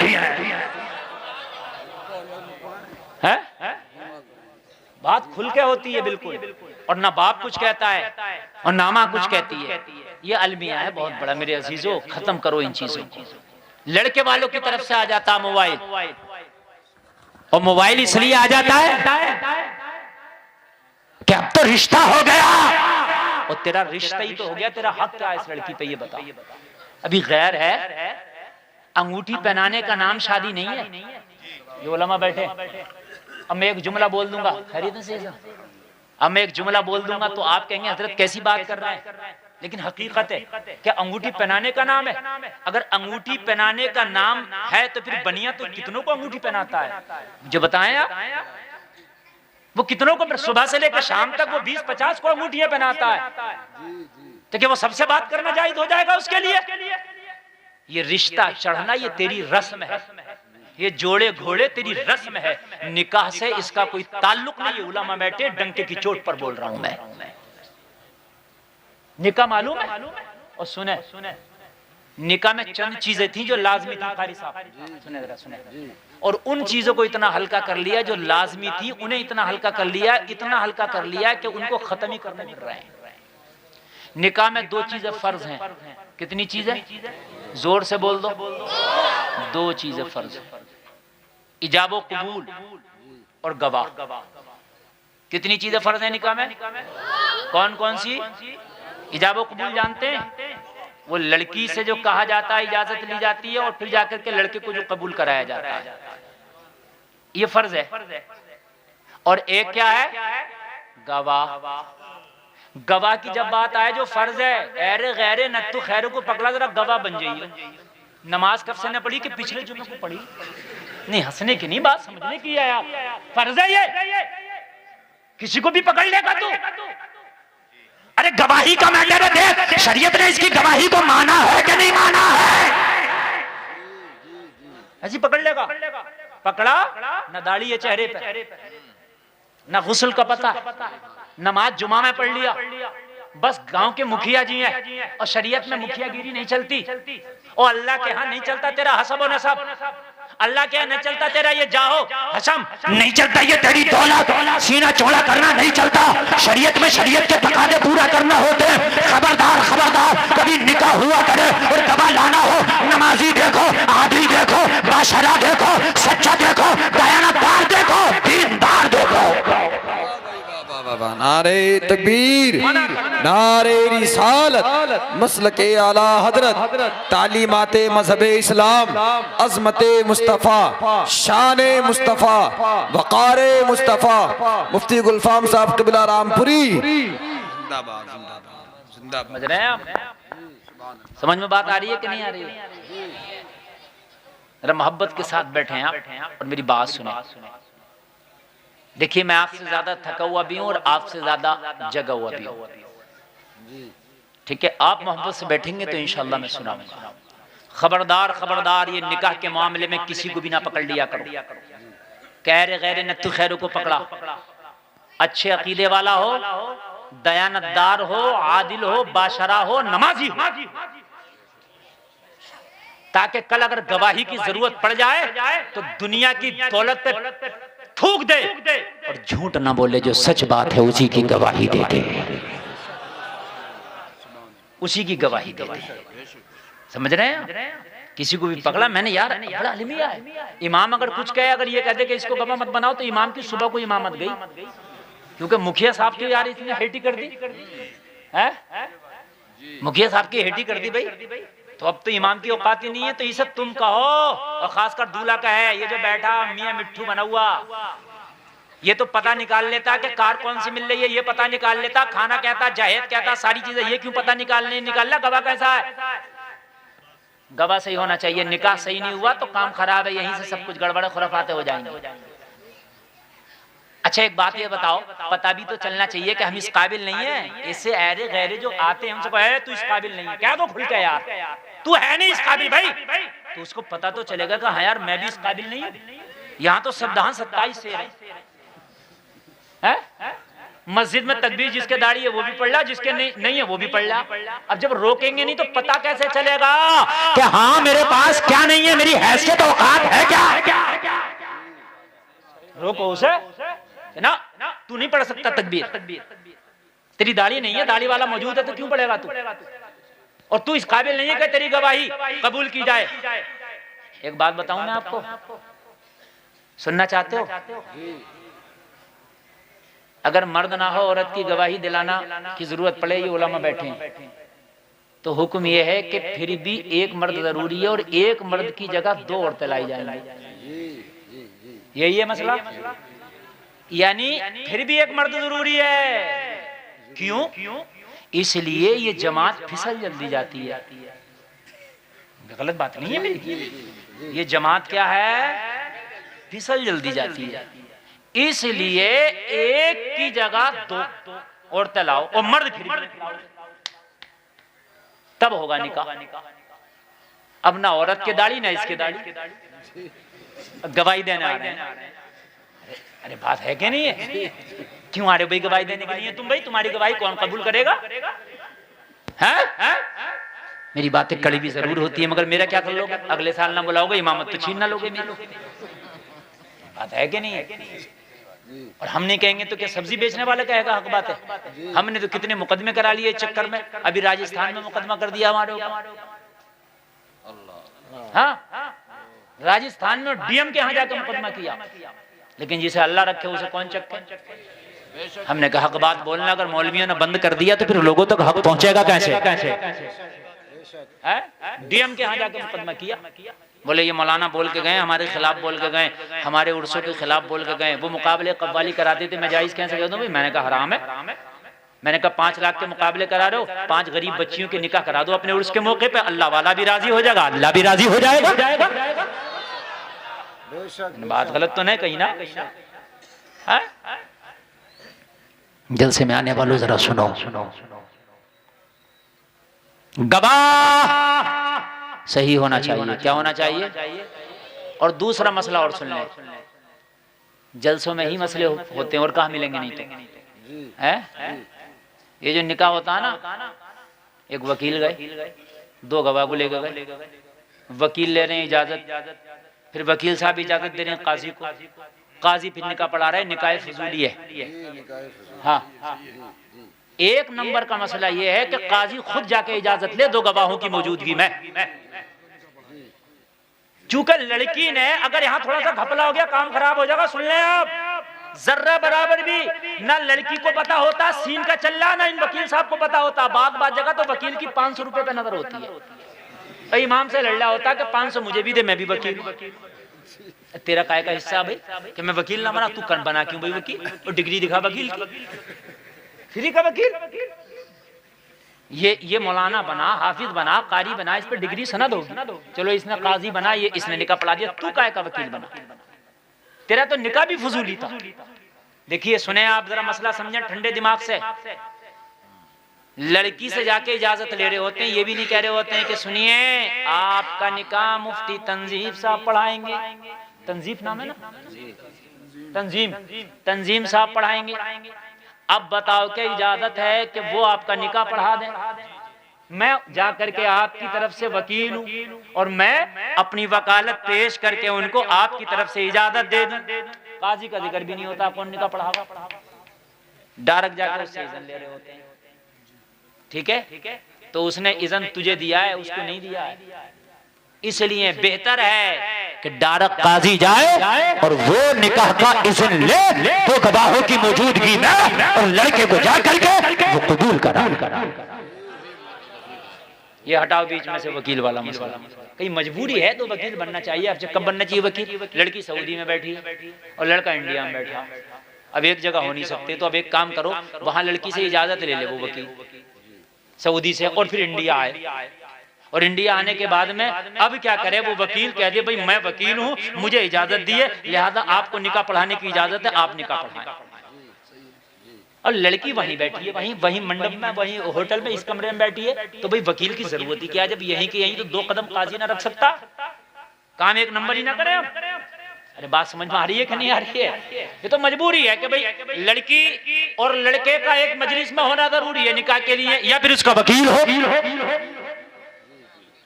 बात खुल के होती है बिल्कुल, और ना बाप कुछ कहता है और ना माँ कुछ कहती है। ये अलमिया है बहुत बड़ा मेरे अजीजों, खत्म करो इन चीजों को। लड़के वालों की तरफ से आ जाता मोबाइल, और मोबाइल इसलिए आ जाता है कि अब तो रिश्ता हो गया, और तेरा रिश्ता ही तो हो गया, तेरा हक क्या है इस लड़की पे ये बता। अभी गैर है, अंगूठी पहनाने का नाम शादी नहीं है। ये उलमा बैठे, अब मैं एक जुमला बोल दूंगा, खरीद से, अब मैं एक जुमला बोल दूंगा तो आप कहेंगे हजरत कैसी बात कर रहा है, लेकिन हकीकत है क्या अंगूठी पहनाने का नाम है? अगर अंगूठी पहनाने का नाम है तो फिर बनिया तो कितनों को अंगूठी पहनाता है, जो बताएं आप। वो कितनों को सुबह से लेकर शाम तक वो 20-50 को अंगूठियां पहनाता है, तो क्या वो सबसे बात करना जायज हो जाएगा उसके लिए? ये रिश्ता चढ़ना ये तेरी रस्म है, ये जोड़े घोड़े तेरी रस्म है, निकाह से इसका कोई ताल्लुक नहीं। उलमा बैठे, डंके की चोट पर बोल रहा हूं मैं। निकाह मालूम है? और सुने, निकाह में चंद चीजें थी जो लाजमी थी, कारी साहब सुने जरा, सुने। और उन चीजों को इतना हल्का कर लिया जो लाजमी थी, उन्हें इतना हल्का कर लिया, इतना हल्का कर लिया कि उनको खत्म ही करने पड़ रहे हैं। निकाह में 2 चीजें फर्ज हैं। कितनी चीजें? जोर से बोल दो। 2 चीजें फर्ज, इजाबो कबूल और गवाह। कितनी चीजें फर्ज है निकाह में? कौन कौन सी? इजाबो कबूल जानते हैं? वो लड़की से जो कहा जाता है, इजाजत ली जाती है, और फिर जाकर के लड़के को जो कबूल कराया जाता है, ये फर्ज है। और एक क्या है? गवाह। गवाह की जब बात आए जो फर्ज है, अरे गैरे नत्तु खैर को पकड़ा, जरा गवाह बन जाइए। नमाज कब से न पढ़ी कि पिछले जुम्मे को पढ़ी? नहीं, हंसने की नहीं, बात समझने की है यार। फर्ज है ये, किसी को भी पकड़ लेगा तू। अरे गवाही का मैटर है, देख शरीयत ने इसकी गवाही को माना है कि नहीं माना है? ऐसी पकड़ लेगा, पकड़ा ना दाढ़ी है चेहरे पे, ना गुस्ल का पता, नमाज जुमा में पढ़ लिया, बस गांव के मुखिया जी हैं और शरीयत में मुखियागिरी नहीं चलती, और अल्लाह के यहाँ नहीं चलता तेरा हसब और नसब, अल्लाह के यहाँ नहीं चलता तेरा ये जाहो हसम, नहीं चलता ये तेरी दौलत, सीना चौड़ा करना नहीं चलता। शरीयत में शरीयत के तकाजे पूरा करना होते हैं। खबरदार खबरदार, कभी निकाह हुआ करे और दवा लाना हो, नमाजी देखो, आदि देखो, बाशरा देखो, सच्चा देखो, दयानतदार देखो, दीनदार देखो। नारे तकबीर, नारे रिसालत, मसलके आला हजरत, तालीमाते मजहब इस्लाम, अजमते मुस्तफ़ा, शाने मुस्तफ़ा, वक़ारे मुस्तफ़ा, मुफ्ती गुलफाम साहब क़िबला रामपुरी। जिंदाबाद जिंदाबाद जिंदाबाद। समझ रहे हैं आप? समझ में बात आ रही है कि नहीं आ रही है? जरा मोहब्बत के साथ बैठे हैं आप और मेरी बात सुने। देखिए मैं आपसे ज्यादा थका हुआ भी हूं और आपसे ज्यादा जगा हुआ भी हूं, ठीक है? आप मोहब्बत से बैठेंगे तो इंशाल्लाह मैं सुनाऊंगा। खबरदार खबरदार, ये निकाह के मामले में किसी को भी ना पकड़ लिया करो। कहरे गैरे नत्तु खैरों को पकड़ा, अच्छे अकीदे वाला हो, दयानतदार हो, आदिल हो, बाशरा हो, नमाजी हो, ताकि कल अगर गवाही की जरूरत पड़ जाए तो दुनिया की दौलत पे थूक दे और झूठ ना बोले, जो सच बात है उसी की गवाही दे दे, उसी की गवाही दे दे। समझ रहे हैं? किसी को भी पकड़ा मैंने, यार बड़ा अलमिया है, इमाम अगर कुछ कहे, अगर ये कहते कि इसको गवाह मत बनाओ, तो इमाम की सुबह को इमामत गई, क्योंकि मुखिया साहब की यार इसने हेटी कर दी है, मुखिया साहब की हेटी कर दी भाई, तो अब तो इमाम की औकात ही नहीं है। तो ये सब तुम कहो, और खासकर दूल्हा का है, ये जो बैठा मियां मिट्ठू बना हुआ, ये तो पता निकाल लेता कि कार कौन सी मिल रही है, ये पता निकाल लेता, खाना कहता, जहेज कहता, सारी चीजें, ये क्यों पता निकालना गवाह कैसा है? गवाह सही होना चाहिए। निकाह सही नहीं हुआ तो काम खराब है, यहीं से सब कुछ गड़बड़ खुराफाते हो जाएंगे। अच्छा एक बात ये बताओ, पता भी तो चलना चाहिए कि हम इस काबिल नहीं है। इससे ऐरे गैरे जो आते हैं उनसे कहे तू इस काबिल नहीं है, क्या दो खुल के यार, तू है नहीं इस काबिल भाई, तो उसको पता तो चलेगा कि हाँ यार मैं भी इस काबिल नहीं हूं। यहाँ तो संविधान 27 से है, मस्जिद में तकबीर जिसके दाढ़ी है वो भी पढ़ ला, जिसके नहीं है वो भी पढ़ ला। अब जब रोकेंगे नहीं तो पता कैसे चलेगा कि हाँ मेरे पास क्या नहीं है, मेरी हैसियत औकात है क्या? रोको उसे ना, तू नहीं पढ़ सकता तकबीर, तेरी दाढ़ी नहीं है, दाढ़ी वाला मौजूद है तो क्यों पढ़ेगा तू? और तू इस काबिल नहीं है कि तेरी गवाही कबूल की जाए। एक बात बताऊं मैं आपको, सुनना चाहते हो? अगर मर्द ना हो औरत की गवाही दिलाना की जरूरत पड़े, ये उलमा बैठे हैं, तो हुक्म ये है कि फिर भी एक मर्द जरूरी है और एक मर्द की जगह 2 औरतें लाई जाएंगी। यही है मसला, यानी फिर भी एक मर्द जरूरी है। क्यों? इसलिए ये जमात फिसल जल्दी जाती है। गलत बात नहीं है मेरी, ये जमात क्या है, फिसल जल्दी जाती है। इसलिए एक की जगह 2 औरतें लाओ और मर्द फिर भी, तब होगा निकाह। अब ना औरत की दाढ़ी ना इसकी दाढ़ी, गवाही देने आ रहे हैं। अरे बात है कि नहीं है? क्यों आ रहे हो भाई गवाही देने के लिए? तुम भाई तुम्हारी गवाही कौन कबूल करेगा? हैं? मेरी बातें कड़ी भी जरूर होती है, मगर मेरा क्या कर लोगे? अगले साल ना बुलाओगे, इमामत तो छीन ना लोगे मेरी। बात है कि नहीं है? और हम नहीं कहेंगे तो क्या सब्जी बेचने वाला कहेगा? हक बात है। हमने तो कितने मुकदमे करा लिए चक्कर में, अभी राजस्थान में मुकदमा कर दिया हमारे ऊपर। हाँ, राजस्थान में डीएम के यहाँ जाकर मुकदमा किया, लेकिन जिसे अल्लाह रखे उसे कौन चक्के? हमने कहा हक बात बोलना, अगर मौलवियों ने बंद कर दिया तो फिर लोगों तक हक पहुंचेगा कैसे? डीएम के यहाँ जाकर मुकदमा किया, बोले ये मौलाना बोल के गए, हमारे खिलाफ बोल के गए, हमारे उर्सों के खिलाफ बोल के गए, वो मुकाबले कव्वाली कराते थे, मैं जायज कैसे कह दूं भाई? मैंने कहा हराम है। मैंने कहा 5 लाख के मुकाबले करा रहे हो, 5 गरीब बच्चियों के निकाह करा दो अपने उर्स के मौके पे, अल्लाह वाला भी राजी हो जाएगा, अल्लाह भी राजी हो जाएगा। बात गलत तो नहीं कही ना? जलसे में आने वालों जरा सुनो, गवाह सही होना चाहिए। क्या होना चाहिए? और दूसरा मसला और सुन लें, जलसों में ही मसले होते हैं और कहाँ मिलेंगे नहीं तो है। ये जो निकाह होता है ना, एक वकील गए, 2 गवाह को लेकर गए, वकील ले रहे हैं इजाजत, फिर वकील साहब इजाजत दे रहे हैं काजी को, काजी फिर निकाह पढ़ा रहा है, निकाह फजूली है। हाँ, 1 नंबर का मसला ये है कि काजी खुद जाके इजाजत ले 2 गवाहों की मौजूदगी में। चूंकि लड़की ने अगर यहाँ थोड़ा सा घपला हो गया काम खराब हो जाएगा। सुन लें आप, जर्रा बराबर भी ना लड़की को पता होता सीन का चल रहा, ना इन वकील साहब को पता होता। बात जगह तो वकील की 500 रुपए पे नजर होती है, इमाम से लड़ रहा होता कि 500 मुझे भी दे, मैं भी वकील। तेरा काय का हिस्सा भाई कि मैं वकील ना बना, तू कन बना क्यों भाई वकील? और डिग्री दिखा वकील की, फ्री का वकील। ये मौलाना बना, हाफिज बना, कारी बना, इस पर डिग्री सनद होगी। चलो इसने काजी बना, ये इसने निकाह पढ़ा दिया, तू काय का वकील बना? तेरा तो निकाह भी फजूली था। देखिए सुने आप जरा, मसला समझें ठंडे दिमाग से। लड़की से जाके इजाजत ले रहे होते हैं, ये भी नहीं कह रहे होते हैं कि सुनिए आपका निकाह मुफ्ती तंजीम साहब पढ़ाएंगे। तंजीम नाम है ना, तंजीम साहब पढ़ाएंगे। अब बताओ क्या इजाजत है कि वो आपका निकाह पढ़ा दें? मैं जा करके आपकी तरफ से वकील हूं और मैं अपनी वकालत पेश करके उनको आपकी तरफ से इजाजत दे दूं। काजी का जिक्र भी नहीं होता, कौन निकाह पढ़ावा? डायरेक्ट जाकर उससे इज़्न ले रहे होते हैं। ठीक है, तो उसने इज़्न तुझे दिया है, उसको नहीं दिया है। इसलिए बेहतर है कि डायरेक्ट काजी जाए और वो निकाह का इज़्न ले 2 गवाहों की मौजूदगी में, और लड़के को जा करके वो कबूल करा। ये हटाओ बीच में से वकील वाला मसला। कहीं मजबूरी है तो वकील बनना चाहिए। अब कब बनना चाहिए वकील? लड़की सऊदी में बैठी है और लड़का इंडिया में बैठा। अब एक जगह हो नहीं सकते, तो अब एक काम करो, वहां लड़की से इजाजत ले ले वो वकील सऊदी से, और फिर इंडिया आए। और इंडिया आने के बाद में अब क्या करे वो वकील? कह दे भाई मैं वकील हूं, मुझे इजाजत दी है, लिहाजा आपको निकाह पढ़ाने की इजाजत है, आप निकाह पढ़ाएं। और लड़की वहीं बैठी है, वहीं मंडप में, वहीं होटल में, इस कमरे में बैठी है, तो भाई वकील की जरूरत ही क्या? जब यहीं के यहीं तो 2 कदम काजी ना रख सकता? काम 1 नंबर ही ना करे आप? अरे बात समझ में आ रही है कि नहीं आ रही है? ये तो मजबूरी है कि भाई लड़की और लड़के का एक मजलिस में होना जरूरी है निकाह के लिए, या फिर उसका वकील हो।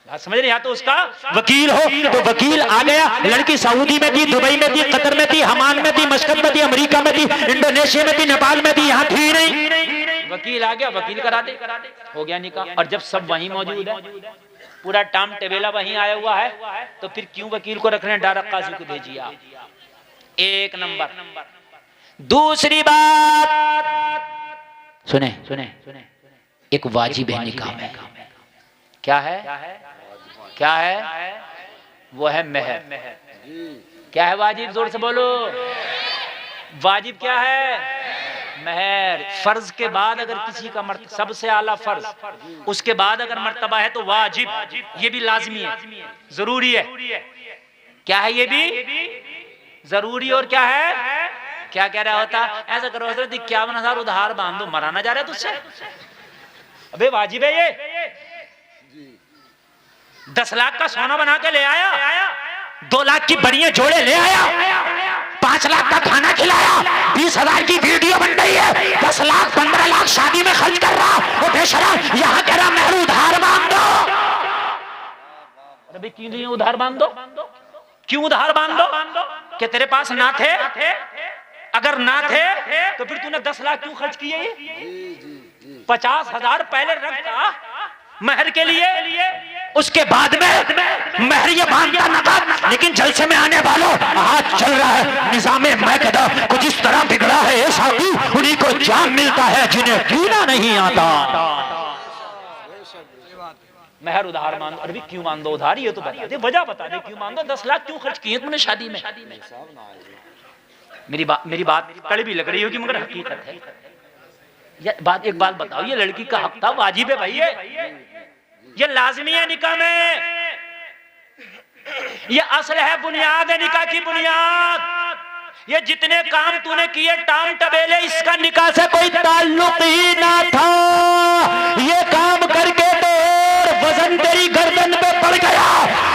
समझ रहे? या तो उसका वकील हो, तो वकील आ गया। लड़की सऊदी में थी, दुबई में थी, कतर में थी, हमान में थी, मस्कत में थी, अमेरिका में थी, इंडोनेशिया में थी, नेपाल में थी, यहाँ थी नहीं। वकील आ गया, वकील करा दे, हो गया निकाह। और जब सब वहीं मौजूद है, पूरा टाम टेबेला वहीं आया हुआ है, तो फिर क्यों वकील को रख रहे हैं? डायरेक्ट काजी को भेजिए आप। 1 नंबर। दूसरी बात सुने, एक वाजिब है निकाह में। क्या है? वो है महर। क्या है वाजिब? जोर से बोलो। वाजिब क्या है? महर। फर्ज के बाद अगर किसी का सबसे आला फर्ज, उसके बाद अगर मर्तबा है तो वाजिब, ये भी लाजमी है, जरूरी है। क्या है? ये भी जरूरी। और क्या है? क्या कह रहा होता? ऐसा करो हजरत 51,000 उधार बांध दो, मराना जा रहा है तुझसे। अबे वाजिब है ये। 10 लाख का सोना बना के ले आया, 2 लाख की बढ़िया जोड़े ले आया, 5 लाख का खाना खिलाया, 20,000 की वीडियो बन रही है, 10 लाख 15 लाख शादी में खर्च कर रहा, वो बेशरम यहाँ कह रहा मेहर उधार मांग दो। अभी क्यों नहीं उधार बांध दो? क्यों उधार बांध दो? कि तेरे पास ना थे? अगर ना थे तो फिर तूने 10 लाख क्यों खर्च किए? 50,000 पहले रखता महर के लिए, उसके बाद में महर ये मांगता नकद। लेकिन जलसे में आने वालों, आज चल रहा है निजामे मैकदा, कुछ इस तरह बिगड़ा है ऐसा कि उन्हीं को जाम मिलता है जिन्हें पीना नहीं आता। महर उधार मान दो। अरे क्यों मान दो उधार? ये तो बता दे, वजह बता दे क्यों मान दो। 10 लाख क्यों खर्च किए तुमने शादी में? मेरी बात कड़वी लग रही होगी मगर हकीकत है। एक बात बताओ, ये लड़की का हक था, वाजिब है भाई, ये लाजमी है निकाह में, ये असल है, बुनियाद है निकाह की बुनियाद। ये जितने काम तूने किए टाम टबेले, इसका निकाह से कोई ताल्लुक ही ना था। ये काम करके तो हुस्न तेरी गर्दन पे पड़ गया।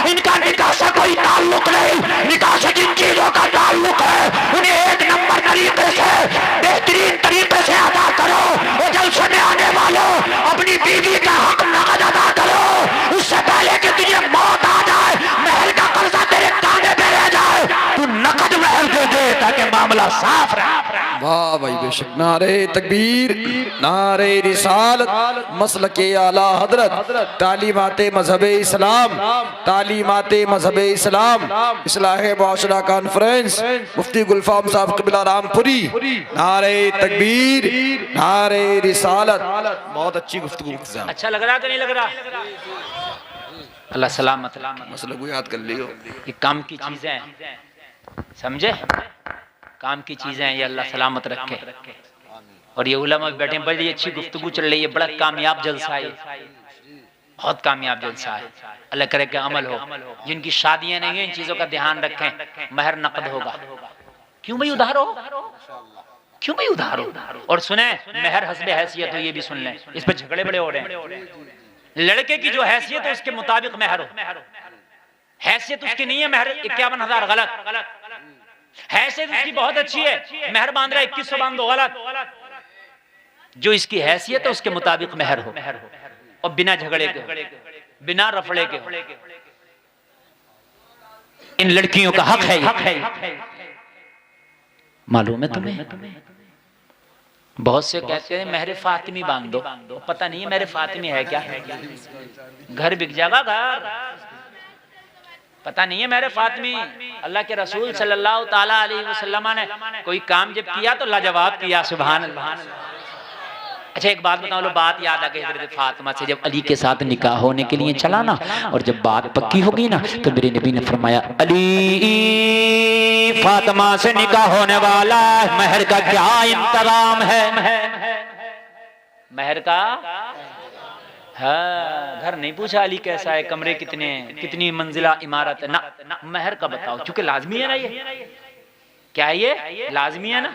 इनका निकाह से कोई ताल्लुक नहीं, निकाह से जिन चीजों का ताल्लुक है उन्हें एक नंबर तरीके से, बेहतरीन तरीके से अदा करो। और जलसे में आने वालों, अपनी बीवी का हक नकद अदा करो, उससे पहले कि तुझे मौत आ जाए, महल का कर्जा तेरे कांधे पे रह जाए, तू नकद महल दे दे ताकि मामला साफ रहे। वाह भाई बेशक। नारे तकबीर, नारे रिसालत, मसलके आला हजरत, तालीमाते मजहब इस्लाम, तालीमाते मजहब इस्लाम, इस्लाह मुआशरा कॉन्फ्रेंस, मुफ्ती गुलफाम साहब कबिला रामपुरी। नारे तकबीर, नारे रिसालत। बहुत अच्छी गुफ्तगू। अच्छा लग रहा कि नहीं लग रहा? अल्लाह सलामत मसले को याद कर लियो। ये काम की चीजें हैं, समझे? काम की चीजें हैं, ये अल्लाह सलामत रखे। और ये उलमा भी बैठे, बड़ी अच्छी गुफ्तगू चल रही है, बड़ा कामयाब जलसा है, बहुत कामयाब जलसा है। अल्लाह करे कि अमल हो। जिनकी शादियां नहीं है इन चीजों का ध्यान रखें, महर नकद होगा। क्यों भाई उधार हो? क्यों भाई उधार हो? और सुने, महर हस्बे हैसियत हो, ये भी सुन लें, इस पर झगड़े बड़े हो रहे हैं। लड़के की जो हैसियत है उसके मुताबिक महर हो। हैसियत उसकी नहीं है महर 51,000, गलत। हैसियत उसकी बहुत अच्छी है, महर बांध रहा है 2100 बांध दो, गलत। जो इसकी हैसियत है उसके मुताबिक महर हो, और बिना झगड़े के, बिना रफड़े के। इन लड़कियों का हक है, मालूम है तुम्हें? बहुत से कहते हैं महर फातिमी बांध दो, पता नहीं है महर फातिमी है क्या? घर बिक जाएगा, घर पता नहीं है महर फातिमी। अल्लाह के रसूल सल्लल्लाहु ताला अलैहि वसल्लम ने कोई काम जब किया तो लाजवाब किया, सुभान अल्लाह। अच्छा एक बात बताओ लो, बात याद आ गई हजरत फातिमा से जब अली के साथ निकाह होने के लिए चला ना, और जब बात पक्की हो गई ना तो मेरे नबी ने फरमाया, अली फातिमा से निकाह होने वाला, महर का क्या इंतजाम है? महर का हाँ, घर नहीं पूछा अली कैसा है, कमरे कितने हैं, कितनी मंजिला इमारत है, ना महर का बताओ, क्योंकि लाजमी है ना ये। क्या है ये? लाजमी है ना।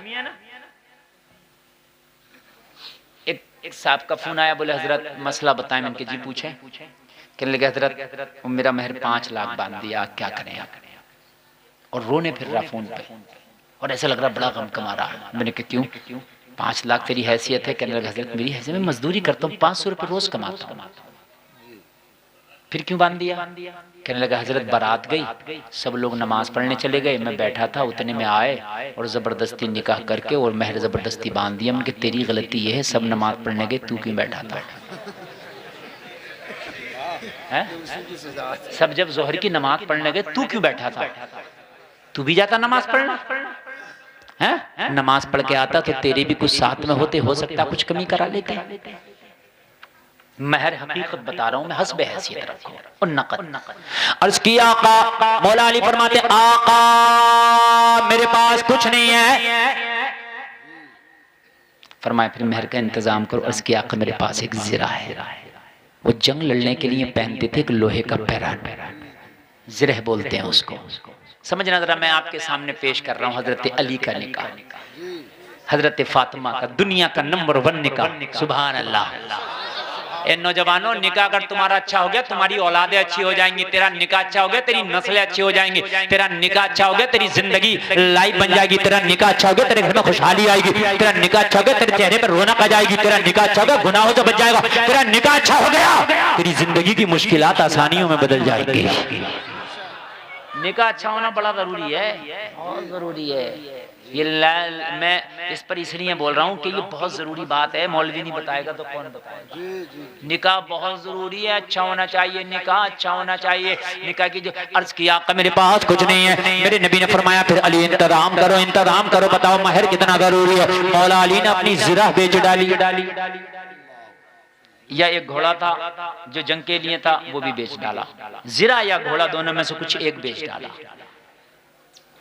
एक साहब का फोन आया, बोले हजरत मसला बताएं। मैंने जी पूछे। कहने लगे हजरत मेरा महर 5 लाख बांध दिया, क्या करें आप? और रोने फिर रहा फोन पे, और ऐसा लग रहा बड़ा गम कमा रहा है। मैंने कहा क्यों? 5 लाख तेरी हैसियत है? कहने लगा हजरत मेरी हैसियत में मजदूरी करता हूँ, 500 रुपये रोज कमाता हूँ, फिर क्यों बांध दिया? कहने लगा हजरत बारात गई, सब लोग नमाज पढ़ने चले गए, मैं बैठा था, उतने में आए और जबरदस्ती निकाह करके और महर जबरदस्ती बांध दिया। मैंने तेरी गलती ये है, सब नमाज पढ़ने गए, तू क्यों बैठा था? सब जब जोहर की नमाज पढ़ने गए, तू क्यों बैठा था? तू भी जाता नमाज पढ़ना है? नमाज पढ़ के आता तो तेरे भी कुछ साथ में होते, हो सकता कुछ कमी करा लेते। महर हकीकत बता रहा हूं मैं, हस्बे हैसियत रखो और नकद। अर्ज किया आका, मौला अली फरमाते आका मेरे पास कुछ नहीं है। फरमाया फिर महर का इंतजाम करो। अर्ज किया आका मेरे पास एक ज़िरा है, वो जंग लड़ने के लिए पहनते थे, एक लोहे का पैरान, ज़िरह बोलते हैं उसको। समझना जरा, मैं आपके सामने पेश कर रहा हूँ हजरत अली का निकाह, हजरत फातिमा का, दुनिया का नंबर 1 निकाह। सुभान अल्लाह। ए नौजवानों, निकाह अगर तुम्हारा अच्छा हो गया, तुम्हारी औलादें अच्छी हो जाएंगी। तेरा निकाह अच्छा हो गया, तेरी नस्लें अच्छी हो जाएंगी। तेरा निकाह अच्छा हो गया, तेरी जिंदगी लाइफ बन जाएगी। तेरा निकाह अच्छा हो गया, तेरे घर में खुशहाली आएगी। तेरा निकाह अच्छा हो गया, तेरे चेहरे पर रौनक आ जाएगी। तेरा निकाह अच्छा हो गया, गुनाहों से बच जाएगा। तेरा निकाह अच्छा हो गया, तेरी जिंदगी की मुश्किलात आसानियों में बदल जाएंगी। निकाह अच्छा होना बड़ा जरूरी है, बहुत जरूरी है। ये मैं इस पर इसलिए बोल रहा हूँ कि ये बहुत जरूरी बात है। मौलवी नहीं बताएगा तो कौन बताएगा? निकाह बहुत जरूरी है, अच्छा होना चाहिए, निकाह अच्छा होना चाहिए। निकाह की जो अर्ज किया मेरे पास कुछ नहीं है, मेरे नबी ने फरमाया फिर अली इंतजाम करो, इंतजाम करो, बताओ महर कितना जरूरी है। मौला अली ने अपनी ज़िरा बेच डाली, या एक घोड़ा था जो जंग के लिए था, वो भी बेच डाला। ज़िरा या घोड़ा दोनों में से कुछ एक बेच डाला,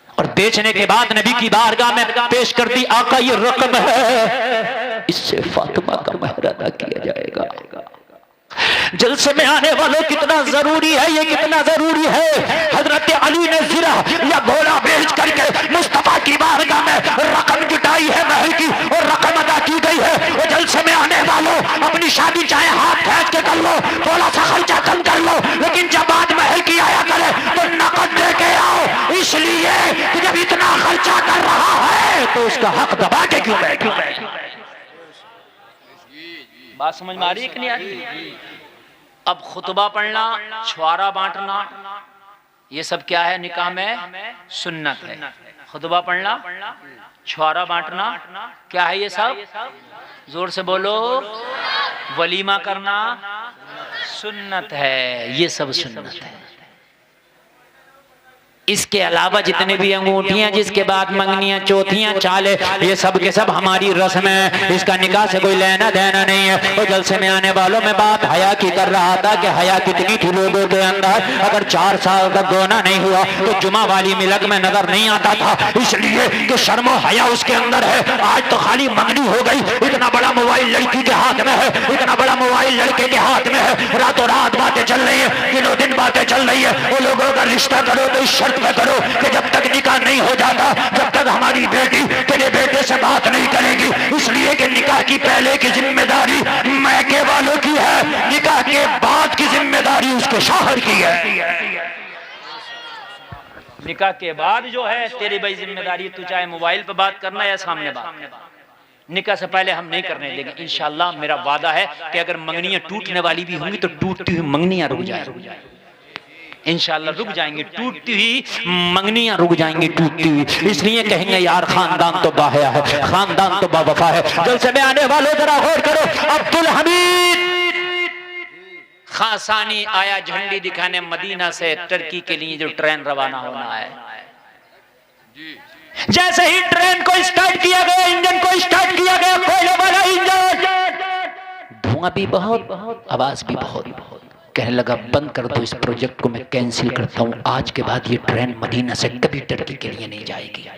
और बेचने के बाद नबी की बारगाह में पेश कर दी, आका ये रकम है, इससे फातिमा का महर अदा किया जाएगा। जलसे में आने वालों कितना जरूरी है, ये कितना जरूरी है। हजरत अली ने ज़िरा या घोड़ा बेच करके मुस्तफा की बारगाह में रकम जुटाई है महर की, और रकम अदा की गई है। और जलसे में आने वालों अपनी शादी चाहे हाथ खींच के कर लो, थोड़ा सा खर्चा कम कर लो, लेकिन जब बात महल की आया करे तो नकद दे के आओ, इसलिए कि जब इतना खर्चा कर रहा है तो उसका हक दबा के क्यों बैठो। बात समझ में आ रही है कि नहीं आ रही? अब खुतबा पढ़ना, छुआरा बांटना, ये सब क्या है? निकाह में सुन्नत है। खुतबा पढ़ना, छुआरा बांटना क्या है? ये सब जोर से बोलो। वलीमा करना सुन्नत है, ये सब सुन्नत है। इसके अलावा जितने भी अंगूठियां, जिसके बाद मंगनियां, चौथियां, चाले, ये सब के सब हमारी रस्म है। इसका निकाह से कोई लेना देना नहीं है। तो जलसे में आने वालों में बात हया की कर रहा था कि हया कितनी थी लोगों के अंदर। अगर 4 साल तक गोना नहीं हुआ तो जुमा वाली मिलक में नजर नहीं आता था, इसलिए कि शर्मो हया उसके अंदर है। आज तो खाली मंगनी हो गई। इतना बड़ा मोबाइल लड़की के हाथ में है, इतना बड़ा मोबाइल लड़के के हाथ में है। रातों रात बातें चल रही है, दिनों दिन बातें चल रही है। वो लोगों का रिश्ता करो तो इस शर्त में करो कि जब तक निकाह नहीं हो जाता, जब तक हमारी बेटी तेरे बेटे से बात नहीं करेगी। इसलिए कि निकाह की पहले की जिम्मेदारी मैके वालों की है, निकाह के बाद की जिम्मेदारी उसके शौहर की है। निकाह के बाद जो है तेरी भाई जिम्मेदारी, तू चाहे मोबाइल पे बात करना या सामने बात। निकाह से पहले हम नहीं करने देंगे इंशाअल्लाह। मेरा वादा है कि अगर मंगनियां टूटने वाली भी होंगी तो टूटती हुई मंगनियां रुक जाएंगी इंशाअल्लाह, रुक जाएंगी। टूटती हुई मंगनियां रुक जाएंगी, टूटती हुई। इसलिए कहेंगे यार खानदान तो बाहया है, खानदान तो बावफा है। जलसे में आने वालों जरा गौर करो। अब्दुल हमीद खासानी आया झंडी दिखाने मदीना से टर्की के लिए जो ट्रेन रवाना होना है। जैसे ही ट्रेन को स्टार्ट किया गया, इंजन को स्टार्ट किया गया, कोयले वाला इंजन, धुआं भी बहुत, आवाज भी बहुत। कहने लगा बंद कर दो इस प्रोजेक्ट को, मैं कैंसिल करता हूं। आज के बाद ये ट्रेन मदीना से कभी टर्की के लिए नहीं जाएगी।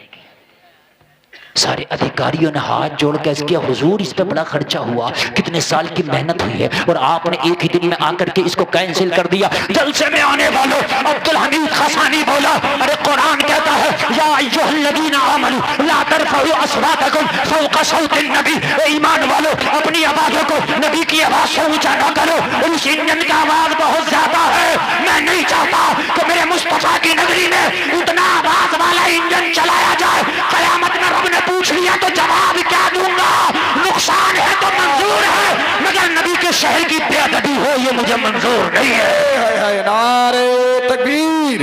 सारे अधिकारियों ने हाथ जोड़ के इसके हुजूर, इस पे बड़ा खर्चा हुआ, कितने साल की मेहनत हुई है और आपने एक ही दिन में आकर के इसको कैंसिल कर दिया। जलसे में आने वालों अब्दुल हमीद खसानी बोला, अरे कुरान कहता है या अय्युहल्लज़ीना आमनू ला तरफ़ऊ अस्वातकुम फ़ौक़ सौतिन नबी, ईमान वालों अपनी आवाज़ों को नबी की आवाज़ से ऊंचा न करो। उस इंजन की आवाज़ बहुत ज्यादा है, मैं नहीं चाहता कि मेरे मुस्तफा की नगरी में उतना आवाज वाला इंजन चलाया जाए। क़यामत में रब ने पूछ लिया तो जवाब क्या दूंगा? नुकसान है तो मंजूर है, मगर नबी के शहर की बेअदबी हो ये मुझे मंजूर नहीं है। नारे तकबीर,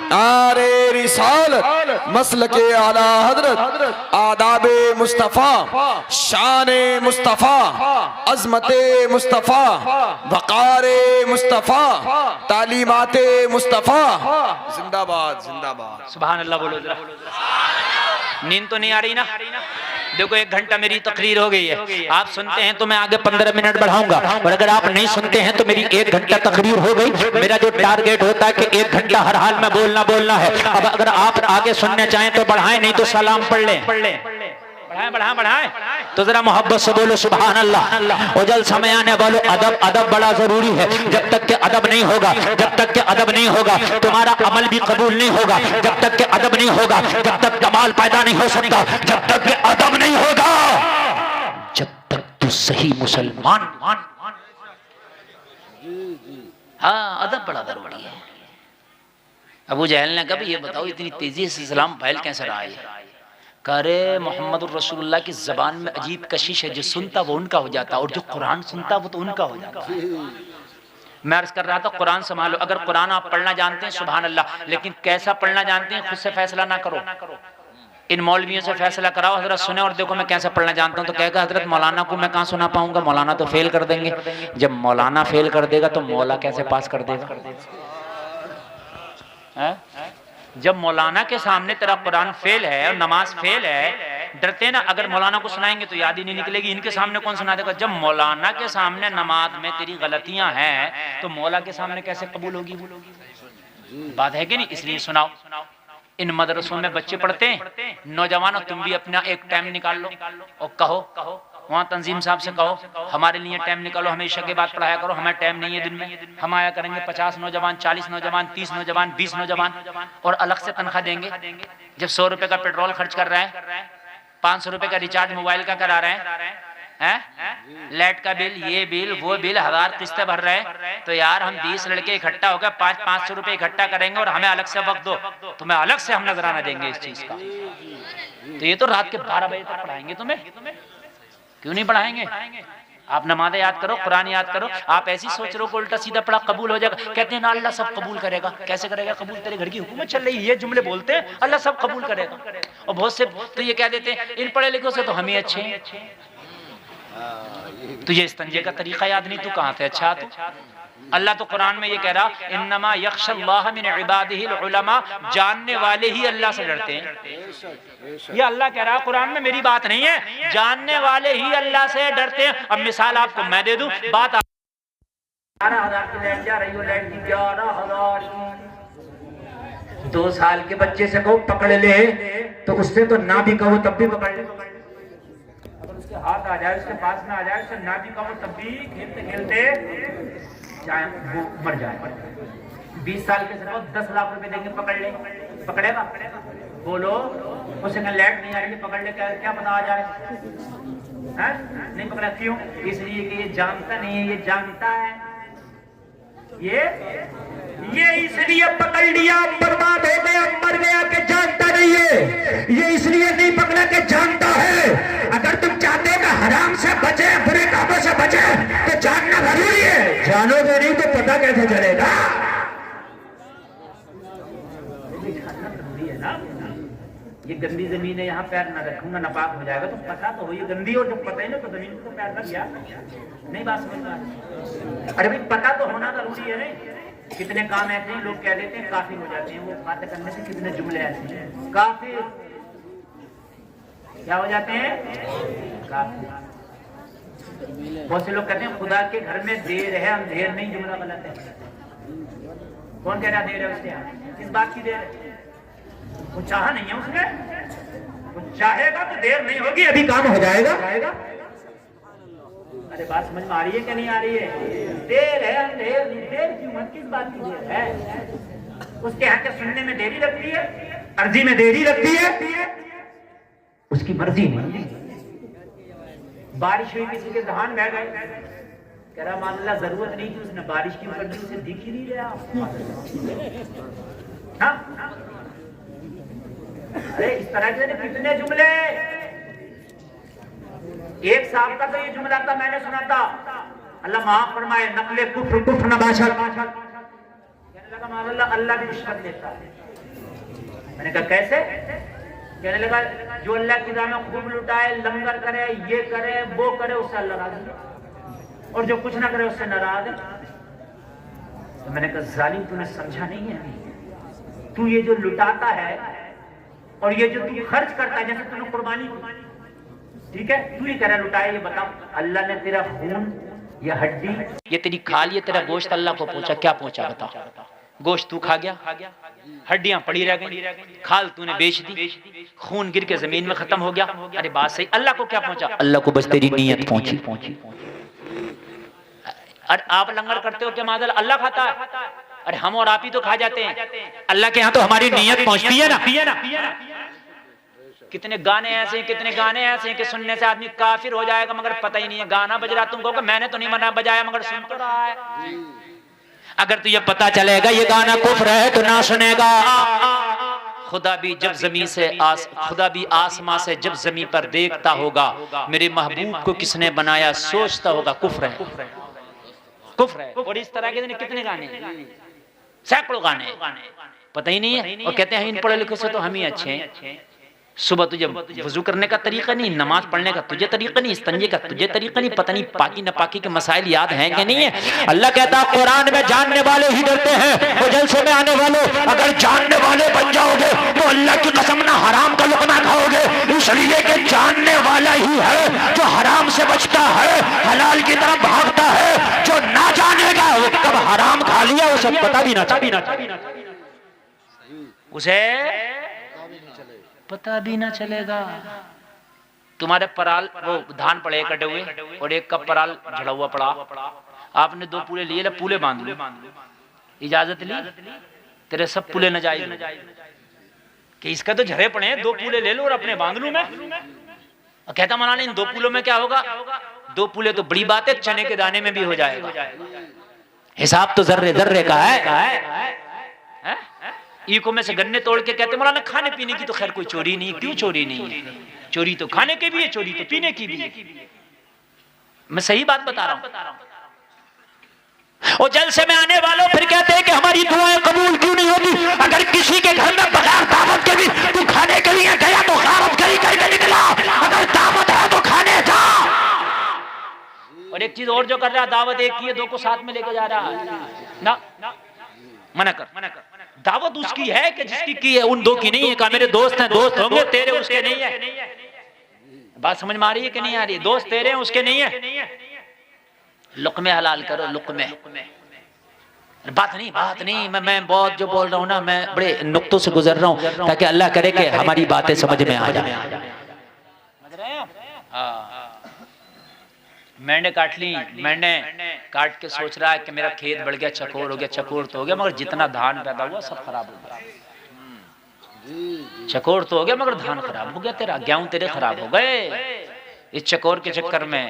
नारे रिसालत, मसलके आला हजरत, आदाबे मुस्तफा, शाने मुस्तफा, अजमते मुस्तफा, वक़ारे मुस्तफा, तालीमाते मुस्तफा। जिंदाबाद जिंदाबाद। सुभान अल्लाह बोलो जरा। नींद तो नहीं आ रही ना? देखो 1 घंटा मेरी तकरीर हो गई है। आप सुनते हैं तो मैं आगे 15 मिनट बढ़ाऊंगा, और अगर आप नहीं सुनते हैं तो मेरी 1 घंटा तकरीर हो गई। मेरा जो टारगेट होता है कि 1 घंटा हर हाल में बोलना है। अब अगर आप आगे सुनना चाहें तो बढ़ाएं, नहीं तो सलाम पढ़ लें। बढ़ाएं तो जरा मोहब्बत से बोलो सुभान अल्लाह। और जल समय आने वालों अदब बड़ा जरूरी है। जब तक के अदब नहीं होगा, जब तक के अदब नहीं होगा तुम्हारा अमल भी कबूल नहीं होगा। जब तक के अदब नहीं होगा, जब तक कमाल पैदा नहीं हो सकता। जब तक के अदब नहीं होगा, जब तक तू सही मुसलमान। हाँ, अदब बड़ा जरूरी है। अबू जहल ने कहा ये बताओ इतनी तेजी से इस्लाम फैल कैसे रहा है? करे मोहम्मद रसूलुल्लाह की जबान में अजीब कशिश है, जो सुनता वो उनका हो जाता और जो कुरान सुनता वो तो उनका हो जाता। मैं अर्ज कर रहा था कुरान संभालो। अगर कुरान आप पढ़ना जानते हैं सुभान अल्लाह, लेकिन कैसा पढ़ना जानते हैं खुद से फैसला ना करो, इन मौलवियों से फैसला कराओ। हजरत सुने और देखो मैं कैसे पढ़ना जानता हूँ, तो कहेगा हजरत मौलाना को मैं कहाँ सुना पाऊंगा, मौलाना तो फेल कर देंगे। जब मौलाना फेल कर देगा तो मौला कैसे पास कर देगा? जब मौलाना के सामने तेरा कुरान फेल है और नमाज फेल है, डरते ना अगर मौलाना को सुनाएंगे तो याद ही नहीं निकलेगी, इनके सामने कौन सुना देगा? जब मौलाना के सामने नमाज में तेरी गलतियां हैं तो मौला के सामने कैसे कबूल होगी? बात है कि नहीं? इसलिए सुनाओ। इन मदरसों में बच्चे पढ़ते हैं, नौजवानों तुम भी अपना एक टाइम निकाल लो और कहो वहाँ तंजीम साहब से कहो हमारे लिए टाइम निकालो, हमेशा के बाद पढ़ाया करो, हमें टाइम नहीं है दिन में। हम आया करेंगे 50 नौजवान, 40 नौजवान, 30 नौजवान, 20 नौजवान, और अलग से तनख्वाह देंगे। जब 100 रुपए का पेट्रोल खर्च कर रहे हैं, 500 रुपए का रिचार्ज मोबाइल का करा रहे हैं, लाइट का बिल, ये बिल, वो बिल, 1000 किस्तें भर रहे हैं। तो यार हम 20 लड़के इकट्ठा होकर 500 रुपए इकट्ठा करेंगे और हमें अलग से वक्त दो, तुम्हें अलग से हम नजराना देंगे इस चीज का। तो ये तो रात के 12 बजे तक पढ़ाएंगे तुम्हें, क्यों नहीं पढ़ाएंगे? आप नमाज़ें याद करो, कुरान याद करो। आप ऐसी सोच रहे हो उल्टा सीधा पढ़ा कबूल हो जाएगा। कहते हैं ना अल्लाह सब कबूल करेगा। कैसे करेगा कबूल? तेरे घर की हुकूमत चल रही है, ये जुमले बोलते हैं अल्लाह सब कबूल करेगा। और बहुत से तो ये कह देते हैं इन पढ़े लिखों से तो हम ही अच्छे हैं। तुझे इस्तंजे का तरीका याद नहीं, तू कहाँ से अच्छा? तू अल्लाह तो कुरान में ये कह रहा इन्नमा यख्शल्लाह मिन इबादिहिल उलमा, जानने वाले ही अल्लाह से डरते हैं। ये अल्लाह कह रहा कुरान में, मेरी बात नहीं है, जानने वाले ही अल्लाह से डरते हैं। अब मिसाल आपको मैं दे दूं, बात 11,000 की लाइट जा रही हो, लाइट की 11,000 की। 2 साल के बच्चे से कहो पकड़ ले, तो उससे तो ना भी कहो तब भी पकड़ ले। अगर उसके हाथ आ जाए, उसके पास में आ जाए, उससे ना भी कहो तब भी खेलते खेलते जाए वो मर जाए। 20 साल के से 10 लाख रुपए देंगे, पकड़ ले, पकड़ेगा? बोलो, उसे लाइट नहीं आ रही, पकड़ ले, क्या पता आ जाए? नहीं पकड़ा, क्यों? इसलिए कि ये जानता नहीं है, ये जानता है। ये इसलिए पकड़ लिया, बर्बाद हो गया, मर गया कि जानता नहीं है। ये इसलिए नहीं पकड़ा कि जानता है। अगर तुम चाहते हो कि हराम से बचे, बुरे कामों से बचे, तो जानना जरूरी है। जानोगे नहीं तो पता कैसे चलेगा? है ना? ये गंदी जमीन है, यहाँ पैर ना रखूंगा नापाक हो जाएगा। तो पता तो हो ये गंदी, और जब पता ही ना तो जमीन को पैर रख गया, नहीं बात समझ में? अरे भाई पता तो होना जरूरी है। नहीं कितने काम ऐसे हैं लोग कह देते हैं काफिर हो जाते हैं, वो बातें करने से कितने जुमले ऐसे हैं काफिर क्या हो जाते हैं, काफिर। बहुत से लोग कहते हैं खुदा के घर में देर है, अंधेर नहीं, जुमला गलत है। कौन कह रहा देर है उसके यहाँ? किस बात की देर है? वो चाहा नहीं है उसने, वो चाहेगा तो देर नहीं होगी, अभी काम हो जाएगा। अरे बात समझ में आ रही है क्या नहीं आ रही है? देर है, अंधेर नहीं। देर क्यों? किस बात की देर है? उसके यहाँ के सुनने में देरी लगती है, अर्जी में देरी लगती है, उसकी मर्जी नहीं। बारिश हुई, किसी के धान बह गए, कह रहा मान ला जरूरत नहीं थी, उसने बारिश की कर दी, उसे दिख ही नहीं रहा। अरे इस तरह के कितने जुमले। एक साहब का तो ये जुमला था, मैंने सुना था, अल्लाह माफ फरमाए, नकले कुफ्र कुफ्र नबाशत। कहने लगा माशाअल्लाह अल्लाह भी रिश्वत लेता है। मैंने कहा कैसे? कहने लगा जो अल्लाह की राह में खूब लुटाए, लंगर करे, ये करे, वो करे, उससे अल्लाह राजी है, और जो कुछ ना करे उससे नाराज है। तो मैंने कहा जालिम तूने समझा नहीं है, तू ये जो लुटाता है और ये जो तू खर्च करता है, जैसे तूने कुर्बानी, ठीक है, तू ही कह रहा लुटाए, ये बता अल्लाह ने तेरा खून, ये हड्डी, ये तेरी खाल, ये तेरा गोश्त अल्लाह को पहुंचा, क्या पहुंचा बता? गोश्त तू खा गया, हड्डियां पड़ी रह गई, खाल तूने बेच दी, खून गिर के जमीन में खत्म हो गया। अरे बात सही, अल्लाह को क्या पहुंचा? अल्लाह को बस तेरी नीयत पहुंची। अरे आप लंगर करते हो क्या मादल? अल्लाह खाता है। अरे हम और आप ही तो खा जाते हैं, अल्लाह के यहाँ तो हमारी नीयत पहुंचती है ना। कितने गाने ऐसे हैं, कितने गाने ऐसे हैं कि सुनने से आदमी काफिर हो जाएगा, मगर पता ही नहीं है गाना बज रहा, तुम कहोगे मैंने तो नहीं मना बजाया, मगर सुन तो रहा है। अगर तुझे पता चलेगा ये गाना कुफ्र है तो ना सुनेगा। खुदा भी जब जमीन से खुदा भी आसमां से जब जमीन पर देखता होगा, मेरे महबूब को किसने बनाया सोचता होगा कुफ्र है, कुफ्र है। और इस तरह के कितने गाने, सैकड़ों गाने, पता ही नहीं है, और कहते हैं इन पढ़े लिखे से तो हम ही अच्छे हैं। सुबह तुझे वजू करने का तरीका नहीं, नमाज पढ़ने का तुझे तरीका नहीं, इस्तंजे का तुझे तरीका नहीं, पता नहीं पाकी नपाकी के मसाइल याद हैं कि नहीं है। अल्लाह कहता है कुरान में जानने वाले ही डरते हैं। वो जलसे में आने वालों, अगर जानने वाले बन जाओगे तो अल्लाह की कसम ना हराम का लुकमा खाओगे, इसलिए कि जानने वाला ही है जो हराम से बचता है, हलाल की तरफ भागता है। जो ना जानेगा वो कब हराम खा लिया उसे पता भी ना चलेगा, उसे पता भी ना चलेगा। तुम्हारे पराल वो धान पड़े कटे हुए और एक का पराल झड़ा हुआ पड़ा, आपने 2 पूले लिए, पूले बांध लो, इजाजत ली, तेरे सब पूले न जाए कि इसका तो झड़े पड़े हैं, 2 पूले ले लो और अपने बांध लूं मैं। और कहता मौलाना इन 2 पुलों में क्या होगा? 2 पुले तो बड़ी बात है, चने के दाने में भी हो जाएगा। हिसाब तो जर्रे जर्रे का है। इको में से गन्ने तोड़ के कहते मौलाना खाने पीने की तो खैर कोई चोरी नहीं। क्यों चोरी नहीं है? चोरी तो खाने की भी है, चोरी तो पीने की भी है। मैं सही बात बता रहा हूं। और जलसे में आने वालों फिर कहते हैं कि हमारी दुआएं कबूल क्यों नहीं होती? अगर किसी के घर में बगैर दावत के भी तू खाने के लिए गया तो गारत करी करके निकला। अगर दावत है तो खाने जा। और एक चीज और जो कर रहा है, दावत एक की है, 2 को साथ में लेकर जा रहा है ना। मना कर। दावत उसकी है कि जिसकी की है, उन 2 की नहीं है। कहा मेरे दोस्त हैं, दोस्त होंगे तेरे, उसके नहीं है। बात समझ में आ रही है कि नहीं आ रही? दोस्त तेरे हैं, उसके नहीं है। लुक़्मे हलाल करो, लुक़्मे। बात नहीं। मैं बहुत जो बोल रहा हूँ ना, मैं बड़े नुक्तों से गुजर रहा हूँ ताकि अल्लाह करे कि हमारी बातें समझ में आ जाए। मैंने काट ली, मैंने काट के सोच रहा है कि मेरा खेत बढ़ गया, चकोर हो गया। चकोर तो हो गया, मगर जितना धान पैदा हुआ सब खराब हो गया। चकोर तो हो गया मगर धान खराब हो गया, तेरा गेहूं तेरे खराब हो गए। इस चकोर के चक्कर में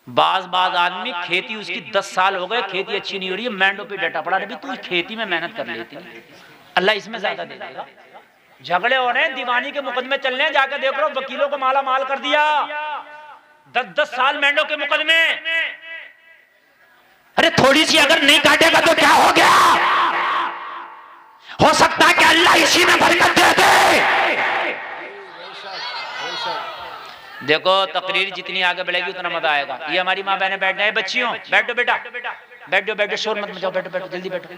बाज आदमी खेती उसकी 10 साल हो गए, खेती अच्छी नहीं हो रही है, मैंडो पे डटा पड़ा। अभी तू खेती में मेहनत कर लेती, अल्लाह इसमें ज्यादा दे देगा। झगड़े हो रहे हैं, दीवानी के मुकदमे चल रहे हैं, जाकर देख लो वकीलों को माला माल कर दिया। 10 साल मैंडो के मुकदमे। अरे थोड़ी सी अगर नहीं काटेगा तो क्या हो गया? हो सकता है कि अल्लाह इसी में बरकत दे दे। देखो तकरीर जितनी आगे बढ़ेगी उतना मजा आएगा। ये हमारी माँ बहने बैठ जाए, बच्चियों बैठो बेटा, बैठो, शोर मत मचाओ, बैठो जल्दी बैठो।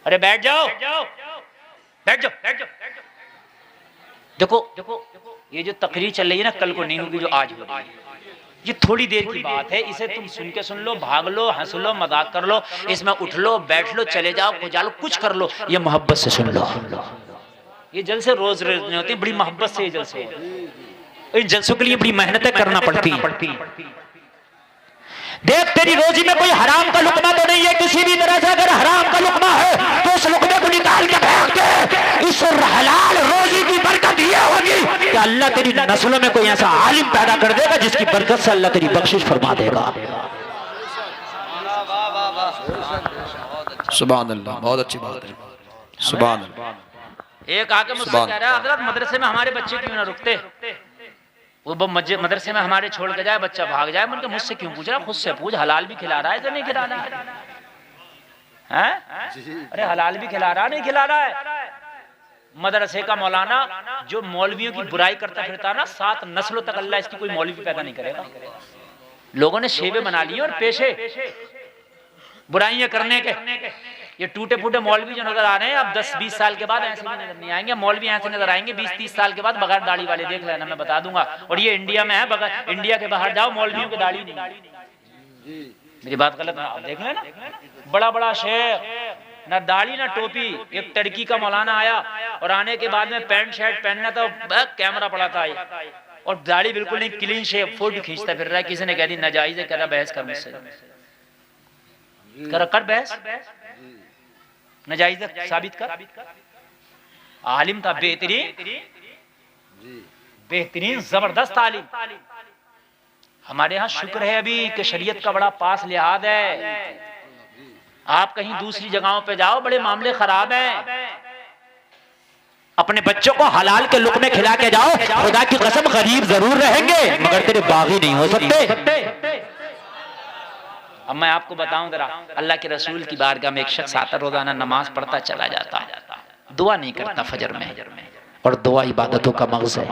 अरे बैठ जाओ। देखो ये जो तकरीर चल रही है ना, कल को नहीं होगी, जो आज हो रही है। ये थोड़ी देर की बात है, इसे तुम सुन के सुन लो, भाग लो, हंस लो, मजाक कर लो, इसमें उठ लो, बैठ लो, चले जाओ, खुजा लो, कुछ कर लो, ये मोहब्बत से सुन लो। ये जलसे रोज नहीं होती, बड़ी मोहब्बत से ये जलसे होते हैं। इन जलसों के लिए बड़ी मेहनतें करना पड़ती हैं। देख तेरी रोजी में कोई हराम का लुकमा तो नहीं है किसी भी तरह से। अगर हराम का लुकमा है तो उस लुकमे को निकाल के फेंक दे। इस हलाल रोजी की बरकत ये होगी कि अल्लाह तेरी नस्लों में कोई ऐसा आलिम पैदा कर देगा जिसकी बरकत से अल्लाह तेरी बख्शिश फरमा देगा। सुभान अल्लाह, बहुत अच्छी बात है। सुभान अल्लाह। एक आके मुझसे कह रहा है, हजरत मदरसे में हमारे बच्चे क्यों ना रुकते? वो मदरसे में हमारे छोड़ के जाए, बच्चा भाग जाए। मैंने कहा मुझसे क्यों पूछ रहा? खुद से पूछ, हलाल भी खिला रहा है कि नहीं खिला रहा है? अरे हलाल भी खिला रहा, नहीं खिला रहा है? मदरसे का मौलाना जो मौलवियों की बुराई करता फिरता ना, 7 नस्लों तक अल्लाह इसकी कोई मौलवी पैदा नहीं करेगा। लोगों ने शेबे बना लिए और पेशे बुराइयां करने के। ये टूटे फूटे मौलवी जो नजर आ रहे हैं, अब 10-20 साल के बाद ऐसे भी नजर नहीं आएंगे। मौलवी ऐसे नजर आएंगे 20-30 साल के बाद बगैर दाढ़ी वाले, देख लेना, मैं बता दूंगा। और ये इंडिया में है, बगैर इंडिया के बाहर जाओ मौलवियों की दाढ़ी नहीं। मेरी बात गलत ना देख लेना। बड़ा शेख, ना दाढ़ी ना टोपी। एक तड़की का मौलाना आया और आने के बाद में पैंट शर्ट पहनना था, कैमरा पड़ा था और दाढ़ी बिल्कुल नहीं, क्लीन शेव, फोटो खींचता फिर रहा है। किसी ने कह दी नाजायज है, कह रहा बहस कर मुझसे, कर बहस, नाजायज साबित कर। आलिम था, बेहतरीन जबरदस्त आलिम। हमारे यहाँ शुक्र है अभी कि शरीयत का बड़ा पास लिहाज है। आप कहीं दूसरी जगहों पे जाओ, बड़े मामले खराब हैं। अपने बच्चों को हलाल के लुक़मे खिला के जाओ, खुदा की कसम गरीब जरूर रहेंगे मगर तेरे बागी नहीं हो सकते। अब मैं आपको बताऊं जरा, अल्लाह के रसूल की बारगाह में एक शख्स आता, रोजाना नमाज पढ़ता चला जाता, दुआ नहीं करता फजर में, और दुआ इबादतों का मग़ज़ है।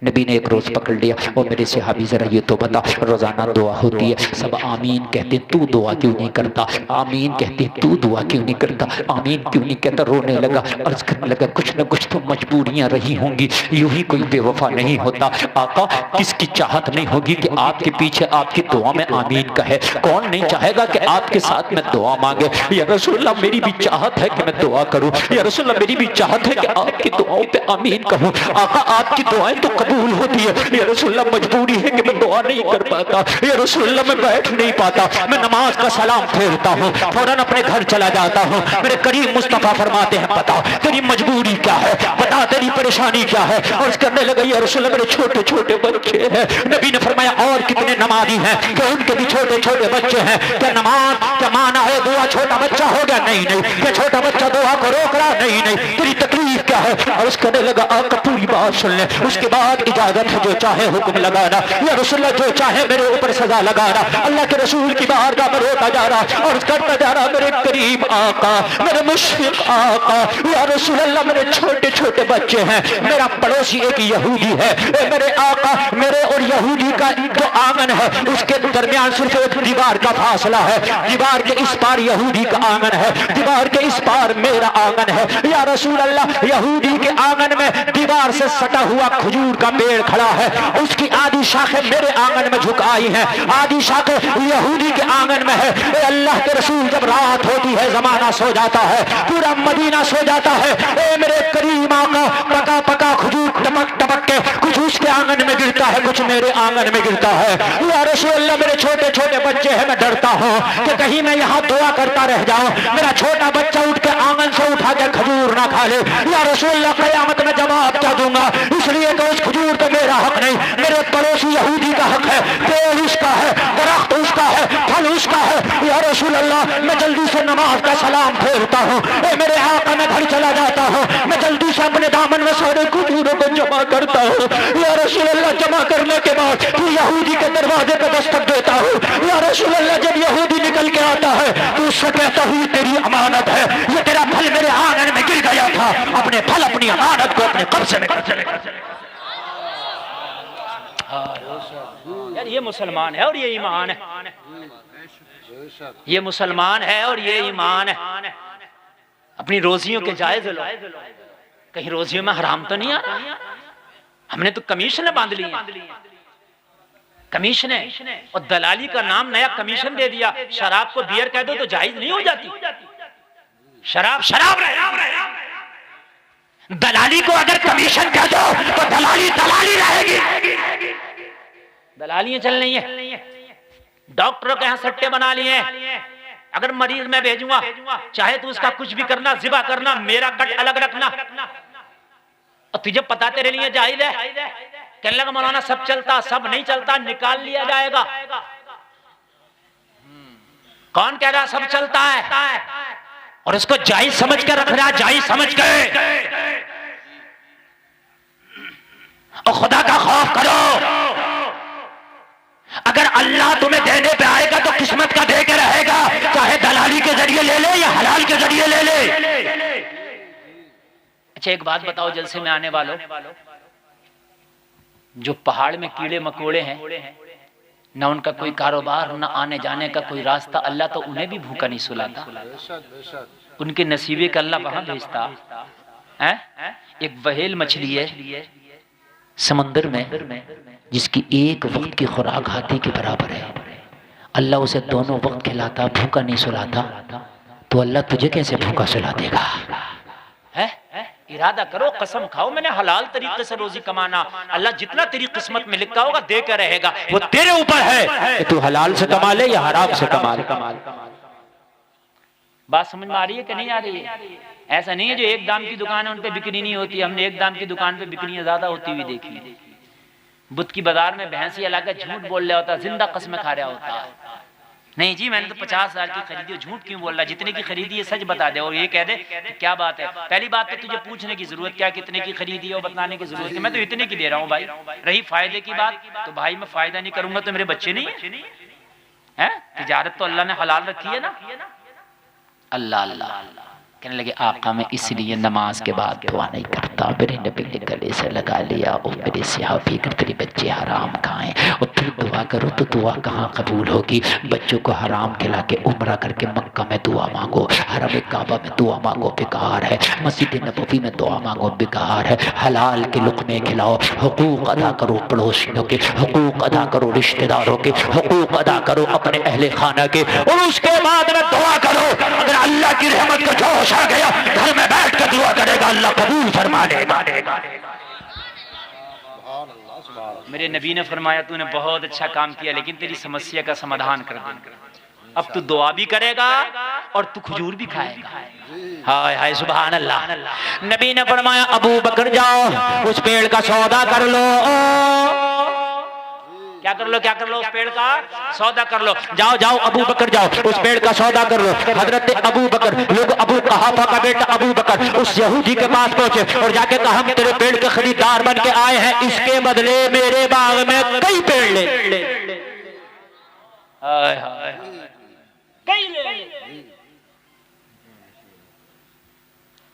नबी ने एक रोज़ पकड़ लिया, वो मेरे सहाबी ज़रा ये तो बता, रोज़ाना दुआ होती है, सब आमीन कहते, तू दुआ क्यों नहीं करता? आमीन कहते, तू दुआ क्यों नहीं करता? आमीन क्यों नहीं कहता? रोने लगा, अर्ज़ करने लगा, कुछ न कुछ तो मजबूरियाँ रही होंगी, यूं ही कोई बेवफा नहीं होता। आका, किसकी चाहत नहीं होगी कि आपके पीछे आपकी दुआ में आमीन कहे? कौन नहीं चाहेगा कि आपके साथ में दुआ मांगे? या रसूलल्लाह मेरी भी चाहत है कि मैं दुआ करूँ, या रसूलल्लाह मेरी भी चाहत है कि आपकी दुआओं पर आमीन कहूँ। आका, आपकी दुआएं तो कबूल होती है। या रसूलल्लाह मजबूरी है कि मैं दुआ नहीं कर पाता, या रसूलल्लाह मैं बैठ नहीं पाता, मैं नमाज का सलाम फेरता हूँ, फौरन अपने घर चला जाता हूँ। मेरे करीम मुस्तफा फरमाते हैं बता तेरी मजबूरी क्या है, बता तेरी परेशानी क्या है। और करने लगे या रसूलल्लाह मेरे छोटे छोटे बच्चे हैं। नबी ने फरमाया और कितने नमाजी हैं कि उनके भी छोटे छोटे बच्चे हैं। क्या नमाज क्या माना है दुआ, छोटा बच्चा हो गया? नहीं नहीं। क्या छोटा बच्चा दुआ को रोक रहा? नहीं नहीं। तेरी तकलीफ क्या है? और उस करने लगा आका पूरी बात सुन ले। उसके बाद इजाजत है जो चाहे हुक्म लगाना, या रसूलल्लाह जो चाहे मेरे ऊपर सजा लगाना। अल्लाह के रसूल की बारगाह में रोता जा रहा और करता जा रहा मेरे करीम आका, मेरे मुशफिक आका, या रसूलल्लाह मेरे छोटे छोटे बच्चे हैं, मेरा पड़ोसी एक यहूदी है, मेरे आका मेरे और यहूदी का जो आंगन है उसके दरमियान सिर्फ एक दीवार का फासला है। दीवार के इस पार यहूदी का आंगन है, दीवार के इस पार मेरा आंगन है। या रसूल अल्लाह यहूदी के आंगन में दीवार से सटा हुआ खजूर का पेड़ खड़ा है, उसकी आधी शाखें मेरे आंगन में झुकाई हैं, आधी शाखें यहूदी के आंगन में है। ए अल्लाह के रसूल जब रात होती है जमाना सो जाता है, पूरा मदीना सो जाता है, ए मेरे करीम आका पका पका खजूर टपक टपक के कुछ उसके आंगन में गिरता है, कुछ मेरे आंगन में गिरता है। या रसूल अल्लाह मेरे छोटे छोटे बच्चे हैं, मैं डरता हूँ कि कहीं मैं यहाँ दुआ करता रह जाऊं, मेरा छोटा बच्चा उठ के आंगन से उठा के खजूर ना खा ले। या रसूल अल्लाह क़यामत में जवाब क्या दूंगा? इसलिए कि उस खजूर पे मेरा हक नहीं, मेरे पड़ोसी यहूदी का हक है, पेड़ उसका है, दरख्त उसका है, फल उसका है। या रसूल अल्लाह मैं जल्दी से नमाज का सलाम फेरता हूँ, मेरे आका मैं घर चला जाता हूँ, मैं जल्दी से अपने दामन में सारे खजूरों को जमा करता हूँ। या रसूल अल्लाह जमा करने के बाद फिर यहूदी के दरवाजे पर दस्तक देता हूँ। या रसूल अल्लाह जब यहूदी निकल के आता है तो उससे कहता हूँ तेरी अमानत है, ये तेरा फल मेरे आंगन में गिर गया था, अपने फल अपनी अमानत को अपने कब्जे में कर चले। यार ये मुसलमान है और ये ईमान है, ये मुसलमान है और ये ईमान है। अपनी रोजियों के जायज लो, कहीं रोजियों में हराम तो नहीं आ रहा। हमने तो कमीशन बांध ली, कमीशन और दलाली का नाम नया कमीशन दे दिया। शराब को बियर कह दो तो जायज नहीं हो जाती, शराब शराब रहे। दलाली को अगर कमीशन कह दो तो दलाली दलाली रहेगी। दलालियां चल रही है, डॉक्टरों के यहाँ सट्टे बना लिए। अगर मरीज मैं भेजूंगा, चाहे तो उसका कुछ भी करना, जिबा करना, मेरा कट अलग रखना, और तुझे पता तेरे लिए जायज है। कहने लगा मौलाना सब चलता, सब नहीं चलता, निकाल लिया जाएगा। कौन कह रहा सब चलता है और उसको जायज समझ कर रख रहा, जायज समझ के। और खुदा का खौफ करो, अगर अल्लाह तुम्हें देने पे आएगा तो किस्मत का दे के रहेगा, चाहे दलाली के जरिए ले ले या हलाल के जरिए ले ले। अच्छा एक बात बताओ जलसे में आने वालों, जो पहाड़ में कीड़े मकोड़े हैं, ना उनका कोई कारोबार, ना आने जाने का कोई रास्ता, अल्लाह तो उन्हें भी भूखा नहीं सुलाता, उनके नसीबे का अल्लाह वहां भेजता है। एक वहेल मछली है समंदर में जिसकी एक वक्त की खुराक हाथी के बराबर है, अल्लाह उसे दोनों वक्त खिलाता, भूखा नहीं सुलाता, तो अल्लाह तुझे कैसे भूखा सुला देगा? है? इरादा करो, कसम खाओ मैंने हलाल तरीके से रोजी कमाना, अल्लाह जितना तेरी किस्मत में लिखा होगा दे कर रहेगा, वो तेरे ऊपर है कि तू हलाल से कमा ले या हराम से कमा ले। बात समझ में आ रही है कि नहीं आ रही है? ऐसा नहीं है जो एक दाम की दुकान है उन पे बिक्री नहीं होती, हमने एक दाम की दुकान पे बिक्रियां ज्यादा होती हुई देखी। बुत की बाजार में भैंसी अलग झूठ बोल रहा होता, जिंदा कसम खा रहा होता। नहीं जी मैंने तो 50,000 की खरीदी, झूठ क्यों बोल रहा, जितने की खरीदी है सच बता दे। और ये कह दे क्या बात है, पहली बात तो तुझे पूछने की जरूरत क्या, कितने की खरीदी है वो बताने की जरूरत है, मैं तो इतने की दे रहा हूँ भाई। रही फायदे की बात, तो भाई मैं फायदा नहीं करूंगा तो मेरे बच्चे नहीं है। तिजारत तो अल्लाह ने हलाल रखी है ना। अल्लाह अल्लाह कहने लगे आका मैं इसलिए नमाज के बाद दुआ नहीं करता, मेरे नबी ने गले से लगा लिया, ओ मेरे सहाबी अगर तेरे बच्चे हराम खाएं और फिर दुआ करो तो दुआ कहाँ कबूल होगी? बच्चों को हराम खिला के उम्रा करके मक्का में दुआ मांगो, हरम काबा में दुआ मांगो बेकार है, मस्जिद नबवी में दुआ मांगो बेकार है। हलाल के लुक़मे खिलाओ, हुकूक अदा करो पड़ोसियों के, हुकूक अदा करो रिश्तेदारों के, हुकूक अदा करो अपने अहले खाना के, और उसके बाद में दुआ करो। अगर अल्लाह की रहमत का जोश आ गया, घर में बैठ कर दुआ करेगा, अल्लाह कबूल फरमा लेगा। मेरे नबी ने फरमाया तूने बहुत अच्छा काम किया, लेकिन तेरी समस्या का समाधान कर दूंगा। अब तू दुआ भी करेगा और तू खजूर भी खाएगा। हाय हाय सुभान अल्लाह। नबी ने फरमाया अबू बकर जाओ उस पेड़ का सौदा कर लो। क्या कर लो, क्या कर लो? उस पेड़ का सौदा कर लो। जाओ जाओ अबू बकर जाओ उस पेड़ का सौदा कर लो। हजरत अबू बकर, लोग अबू कहाफा का बेटा अबू बकर उस यहूदी के पास पहुंचे और जाके कहा हम तेरे पेड़ के खरीदार बन के आए हैं, इसके बदले मेरे बाग में कई पेड़ ले। हाय हाय कई ले,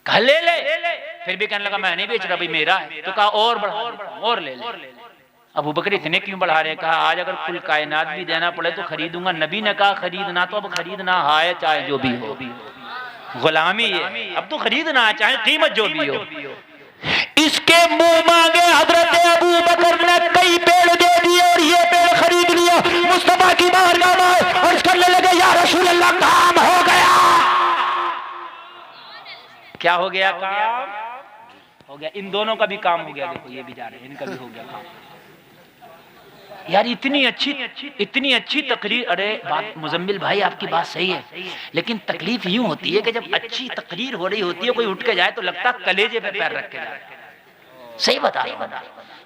कहा ले ले। फिर भी कहने लगा मैं नहीं बेच रहा भाई, मेरा है। तो कहा और बढ़ा, और ले ले। अबू बकर इतने क्यों बढ़ा रहे हैं? कहा आज अगर कुल कायनात भी देना पड़े तो खरीदूंगा। नबी ने कहा खरीदना तो अब खरीदना है, चाहे जो भी हो, गुलामी है, अब तो खरीदना है चाहे कीमत जो भी हो। इसके मुंह मांगे हजरत अबू बकर ने कई पेड़ दे दिए और ये पेड़ खरीद लिया। मुस्तफा की बारगाह में और करने लगे या रसूल अल्लाह काम हो गया। क्या हो गया? काम हो गया। इन दोनों का भी काम हो गया। देखो ये भी जा रहे हैं, इनका भी हो गया काम। यार इतनी अच्छी तकरीर। अरे बात मुजम्मिल भाई आपकी बात सही है, लेकिन तकलीफ यूं होती है कि जब अच्छी तकरीर हो रही होती है कोई उठ के जाए तो लगता है कलेजे पे पैर रख के जाए। सही बता रहा,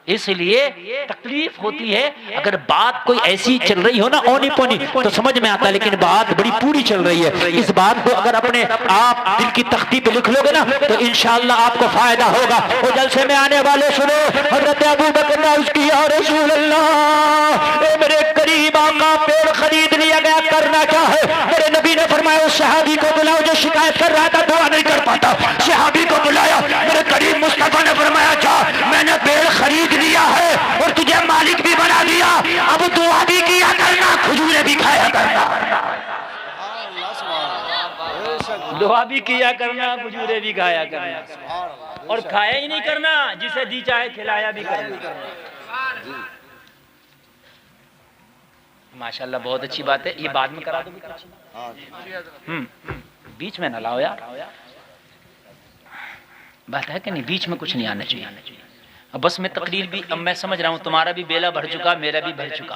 इसलिए तकलीफ होती है। अगर बात कोई ऐसी चल रही हो ना ओनी पोनी तो समझ में आता है, लेकिन बात बड़ी पूरी चल रही है। इस बात को अगर अपने आप दिल की तख्ती पे लिख लोगे ना तो इंशाअल्लाह आपको फायदा होगा। और जलसे में आने वाले सुनो, हजरत अबू बकर ने उसकी या रसूल अल्लाह ए मेरे करीब आका पेड़ खरीद लिया गया, करना क्या है? मेरे नबी ने फरमाया उस सहाबी को बुलाओ जो शिकायत कर रहा था, दुआ नहीं कर पाता। सहाबी को बुलाया, मेरे करीब मुस्तफा ने फरमाया क्या मैंने पेड़ खरीद लिया है और तुझे मालिक भी बना दिया, अब दुआ भी किया करना, खजूरें भी खाया करना। दुआ भी किया करना, खजूरें भी खाया करना, और खाया ही नहीं करना, जिसे दी चाहे खिलाया भी करना। माशाल्लाह बहुत अच्छी बात है। ये बाद में करा दो, बीच में ना लाओ यार। बात है कि नहीं, बीच में कुछ नहीं आना चाहिए। अब बस मैं तकरीर भी, अब मैं समझ रहा हूँ तुम्हारा भी बेला भर चुका, मेरा भी भर चुका।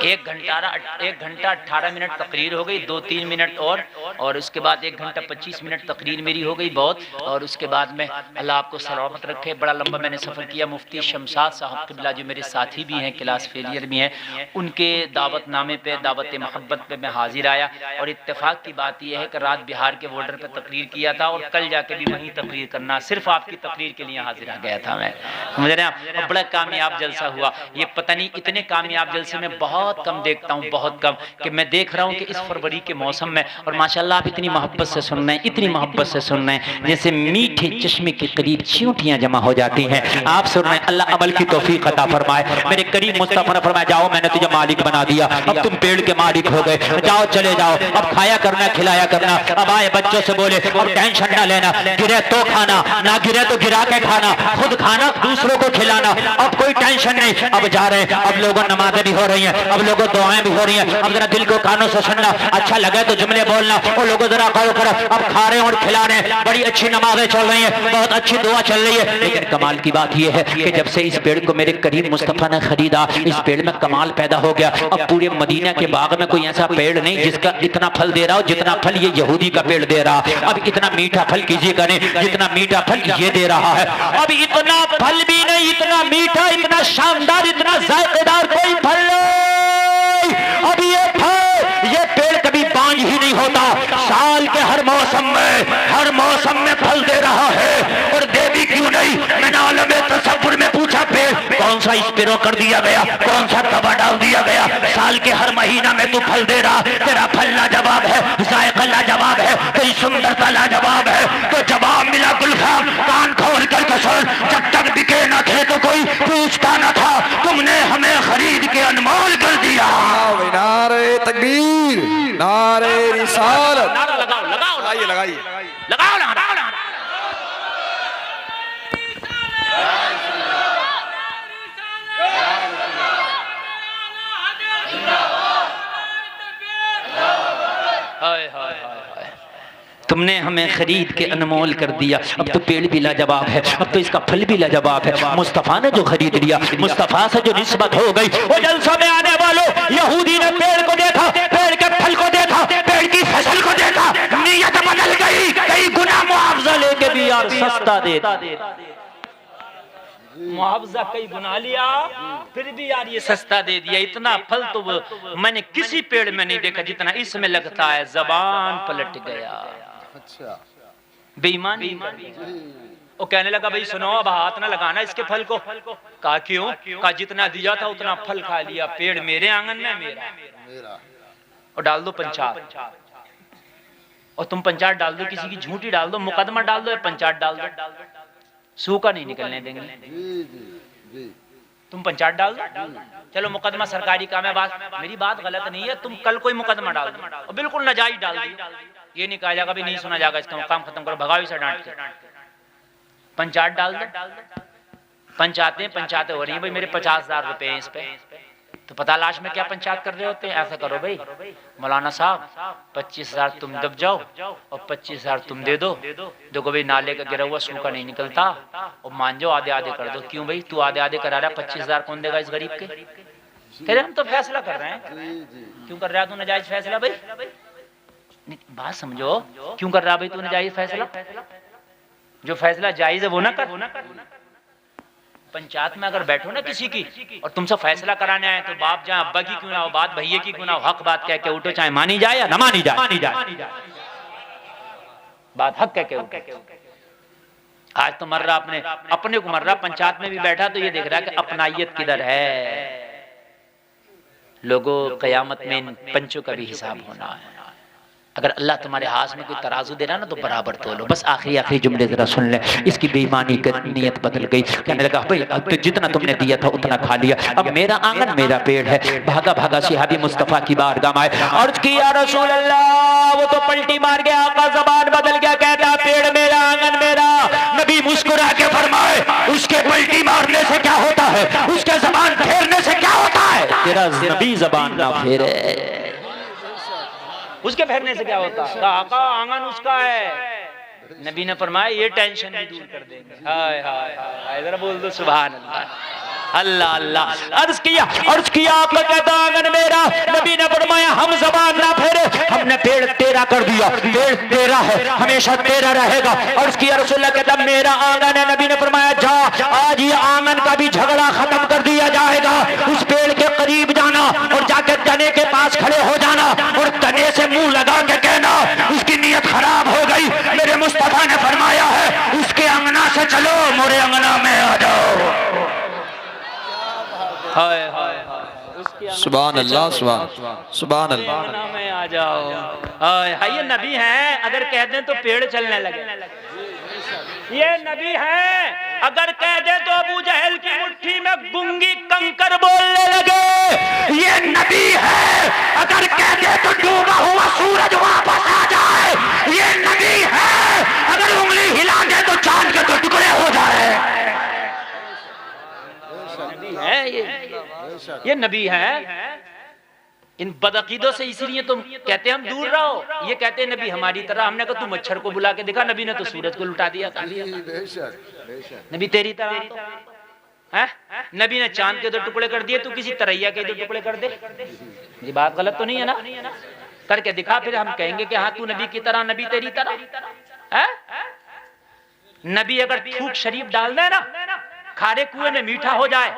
1 घंटा 18 मिनट तकरीर हो गई, 2-3 मिनट और उसके बाद 1 घंटा 25 मिनट तकरीर मेरी हो गई बहुत। और उसके बाद में अल्लाह आपको सलामत रखे। बड़ा लंबा मैंने सफ़र किया। मुफ्ती शमशाद साहब क़िबला जो मेरे साथी भी हैं, क्लास फेलियर भी हैं, उनके दावतनामे पे, दावत मोहब्बत पे मैं हाजिर आया। और इत्तेफाक की बात यह है कि रात बिहार के बॉर्डर पे तकरीर किया था और कल जाके भी वहीं तकरीर करना, सिर्फ आपकी तकरीर के लिए हाजिर आ गया था मैं, समझ रहे हैं। बड़ा कामयाब जलसा हुआ। ये पता नहीं इतने कामयाब जलसे में बहुत कम देखता हूँ, बहुत कम, कि मैं देख रहा हूँ कि इस फरवरी के मौसम में, और माशाल्लाह आप इतनी मोहब्बत से सुन रहे हैं, इतनी मोहब्बत से सुन रहे हैं जैसे मीठे चश्मे के करीब चींटियां जमा हो जाती हैं। आप सुन रहे हैं, अल्लाह अमल की तौफीक अता फरमाए। मेरे करीब मुस्तफा ने फरमाया जाओ मैंने तुझे मालिक बना दिया, अब तुम पेड़ के मालिक हो गए, जाओ चले जाओ, अब खाया करना खिलाया करना। अब आए बच्चों से बोले अब टेंशन ना लेना, गिरे तो खाना, ना गिरे तो गिरा के खाना, खुद खाना दूसरों को खिलाना, अब कोई टेंशन नहीं। अब जा रहे हैं, अब लोगों नमाजें भी हो रही हैं, अब लोगों दुआएं भी हो रही हैं। अब जरा दिल को कानों से सुनना, अच्छा लगे तो जुमले बोलना, और लोगों जरा करो करो। अब खा रहे हैं और खिला रहे हैं, बड़ी अच्छी नमाजें चल रही हैं, बहुत अच्छी दुआ चल रही है। लेकिन कमाल की बात यह है कि जब से इस पेड़ को मेरे करीम मुस्तफा ने खरीदा, इस पेड़ में कमाल पैदा हो गया। अब पूरे मदीना के बाग में कोई ऐसा पेड़ नहीं जिसका इतना फल दे रहा हो जितना फल ये यहूदी का पेड़ दे रहा। अब इतना मीठा फल कीजिएगा नहीं जितना मीठा फल ये दे रहा है। अब इतना फल भी नहीं, इतना मीठा, इतना शानदार, इतना जायकेदार कोई फल नहीं। अब ये पेड़ कभी बांझ ही नहीं होता, साल के हर मौसम में फल दे रहा है। और दे भी क्यों नहीं, मैंने आलम तसव्वुर में पूछा पेड़ कौन सा स्प्रो कर दिया गया, कौन सा दवा डाल दिया गया, साल के हर महीना में तू फल दे रहा, तेरा फल लाजवाब है, जायका लाजवाब है, तेरी सुंदरता लाजवाब है। तो जवाब मिला गुलफाम, कान खोल कर सुन, जब तक बिके न थे तो कोई पूछता न था, तुमने हमें खरीद के अनमोल कर दिया। नारे तकबीर, नारे रिसालत। लगाइए लगाइए लगाओ। तो तुमने हमें खरीद के अनमोल कर दिया, अब तो पेड़ भी लाजवाब है, अब तो इसका फल भी लाजवाब है। मुस्तफ़ा ने जो खरीद लिया, मुस्तफ़ा से जो निस्बत हो गई, वो जलसा में आने वालों, यहूदी ने पेड़ को देखा, पेड़ के फल को देखा, पेड़ की फसल को देखा, नीयत बदल गई, कई गुना मुआवजा लेके भी यार सस्ता देता, मुआवजा कई गुना लिया फिर भी यार ये सस्ता दे दिया। इतना फल तो मैंने किसी पेड़ में नहीं देखा जितना इसमें लगता है। जबान पलट गया। अच्छा बेईमानी। वो कहने लगा भाई सुनो, अब हाथ ना लगाना इसके फल को। कहा क्यों? कहा जितना दिया था उतना फल खा लिया, पेड़ मेरे आंगन में मेरा। और डाल दो पंचायत, और तुम पंचायत डाल दो, किसी की झूठी डाल दो, मुकदमा डाल दो, पंचायत डाल दो, सूखा नहीं निकलने देंगे। तुम पंचायत डाल दो, चलो मुकदमा सरकारी काम है, मेरी बात गलत नहीं है, तुम कल कोई मुकदमा डाल दो और बिल्कुल नाजायज डाल दो, ये नहीं कहा जाएगा भी नहीं सुना जाएगा, इसका काम खत्म करो, भगाओ इसे डांट के। पंचायत डाल दो। पंचायतें हो रही है भाई, मेरे 50,000 रुपए इस पे, तो पता लाश में क्या पंचायत कर रहे होते हैं। ऐसा करो भाई मौलाना साहब 25,000 तुम दब जाओ और 25,000 तुम दे दो। देखो भाई नाले का गिरा हुआ सूखा नहीं निकलता, और मान जाओ आधे आधे कर दो। क्यों भाई तू आधे आधे करा रहा है, 25,000 कौन देगा इस गरीब के? कह रहे हम तो फैसला कर रहे हैं। क्यों कर रहा है तू नाजायज फैसला भाई? बात समझो, क्यों कर रहा भाई तू नाजायज फैसला? जो फैसला जायज है वो ना कर। पंचायत में अगर बैठो ना किसी की और तुमसे फैसला कराने आए, तो बाप जाए अब्बा की क्यों ना हो, बात भैया की क्यों ना हो, हक बात कह के उठो, चाहे मानी जाए या ना मानी जाए, बात हक कह के उठो। आज तो मर रहा अपने को मर रहा, पंचायत में भी बैठा तो ये देख रहा है कि अपनाइयत किधर है। लोगों क़यामत में इन पंचों का भी हिसाब होना है। अगर अल्लाह तुम्हारे हाथ में कोई तराजू दे रहा ना तो बराबर तोलो। बस आखिरी जुमले जरा सुन ले। इसकी बेईमानी की नीयत बदल गई, कहने लगा भाई अब तो जितना तुमने दिया था उतना खा लिया, अब मेरा आंगन मेरा पेड़ है। भागा भागा सहाबी मुस्तफ़ा की बारगाह में आए, अर्ज की या रसूल अल्लाह। वो तो पलटी मार गया, आका ज़बान बदल गया, कहता पेड़ मेरा आंगन मेरा। नबी मुस्कुरा के फरमाए उसके पलटी मारने से क्या होता है, उसके ज़बान फेरने से क्या होता है? तेरा नबी ज़बान ना फेरे, उसके फेरने से क्या होता है? आका आंगन उसका है। नबी ने फरमाया ये टेंशन भी दूर कर देंगे। हाय हाय हाय, जरा बोल दो सुभान अल्लाह। अल्लाह अल्लाह। अर्ज किया आपका कहता आंगन मेरा। नबी ने फरमाया हम ज़बान ना फेरे, हमने पेड़ तेरा कर दिया, पेड़ तेरा है, हमेशा तेरा रहेगा। अर्ज किया रसूलुल्लाह कहता मेरा आंगन है। नबी ने फरमाया जा, आज ये आंगन का भी झगड़ा खत्म कर दिया जाएगा। उस पेड़ के करीब जाना और जाके तने के पास खड़े हो जाना और तने से मुंह लगा के कहना उसकी नीयत खराब हो गई, मेरे मुस्तफा ने फरमाया है उसके अंगना से चलो, मोरे अंगना में आ जाओ। हाय हाय हाय, सुभान अल्लाह, सुभान अल्लाह में आ जाओ। हाय हाय, ये नबी हैं, अगर कह दें तो पेड़ चलने लगे। ये नबी हैं, अगर कह दे तो अबू जहल की मुट्ठी में गुंगी कंकर बोलने लगे। ये नबी है, अगर कह दे तो डूबा हुआ सूरज वापस आ जाए। ये नबी है, अगर उंगली हिला दे तो चांद के तो टुकड़े हो जाए। ये नबी है। इन बदअकीदों से इसीलिए तुम कहते हैं हम दूर रहो। ये कहते हैं नबी हमारी तरह। हमने कहा तू मच्छर को बुला के देखा, नबी ने तो सूरज को लुटा दिया था। नबी तेरी तरह तो है? नबी ने चांद के दो टुकड़े कर दिए, तू किसी तरैया के दो टुकड़े कर दे। ये बात गलत तो नहीं है ना? करके दिखा, फिर हम कहेंगे कि हाँ तू नबी की तरह, नबी तेरी तरह है। नबी अगर थूक शरीफ डाल दे ना, खारे कुएं में मीठा हो जाए।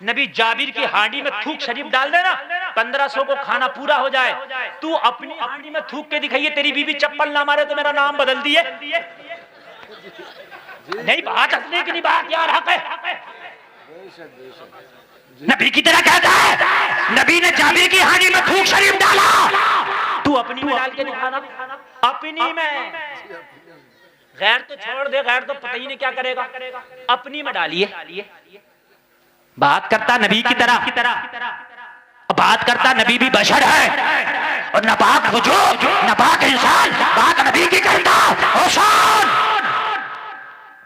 नबी जाबिर की हांडी में थूक शरीफ डाल देना, 1500 को खाना पूरा हो जाए। तू अपनी हांडी में थूक के दिखाइए, तेरी बीवी चप्पल ना मारे तो मेरा नाम बदल दिए। नहीं बात हंसने की नहीं, बात यार हक है। नबी की तरह कहता है, नबी ने जाबिर की हांडी में थूक शरीफ डाला, तू अपनी में डाल के दिखाना। अपनी में, गैर तो छोड़ दे, गैर तो पता ही नहीं क्या करेगा, अपनी में डालिए। बात करता नबी की तरह, बात करता नबी भी बशर है और नापाक वजूद, नापाक इंसान, बात नबी की करता। होशान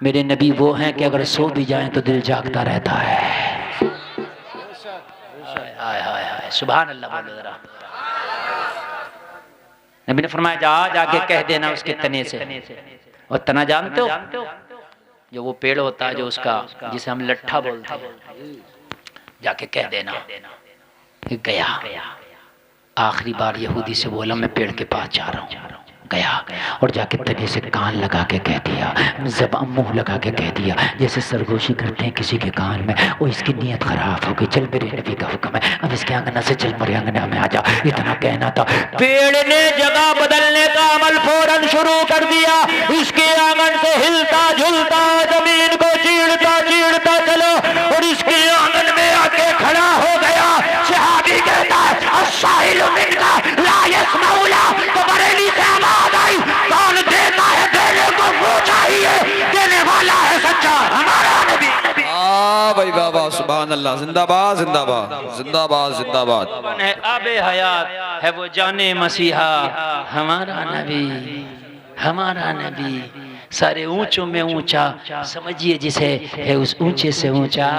मेरे नबी वो हैं कि अगर सो भी जाएं तो दिल जागता रहता है। हाय हाय हाय, सुभान अल्लाह बोलो जरा। नबी ने फरमाया जा जाके कह देना उसके तने से। और तना जानते हो, जो वो पेड़ होता है जो उसका, जिसे हम लट्ठा बोलते हैं, जाके कह देना कि गया। आखिरी बार यहूदी से बोला मैं पेड़ के पास जा रहा हूँ, गया और जाके तने से कान लगा के कह दिया, ज़बान मुंह लगा के कह दिया, जैसे सरगोशी करते हैं किसी के कान में, वो इसकी नीयत खराब हो गई, चल मेरे नबी का हुक्म है, अब इसके आंगना से चल मेरे आंगना में आ जा। इतना कहना था, पेड़ ने जगह बदलने का अमल फौरन शुरू कर दिया। इसके आंगन से हिलता झुलता जमीन को चीरता चीरता चलो और इसके आंगन में आके खड़ा हो गया। सहाबी कहता है अस्साइलु मिन्का ला यस्माउला, तो बरेली से आवाज आई, कौन देता है देने को वो चाहिए, देने वाला है सच्चा हमारा नबी। भाई बाबा सुभान अल्लाह, जिंदाबाद जिंदाबाद जिंदाबाद जिंदाबाद। आबे हयात है वो जाने मसीहा हमारा नबी, हमारा नबी सारे ऊंचों में ऊंचा, समझिए जिसे है उस ऊंचे से ऊंचा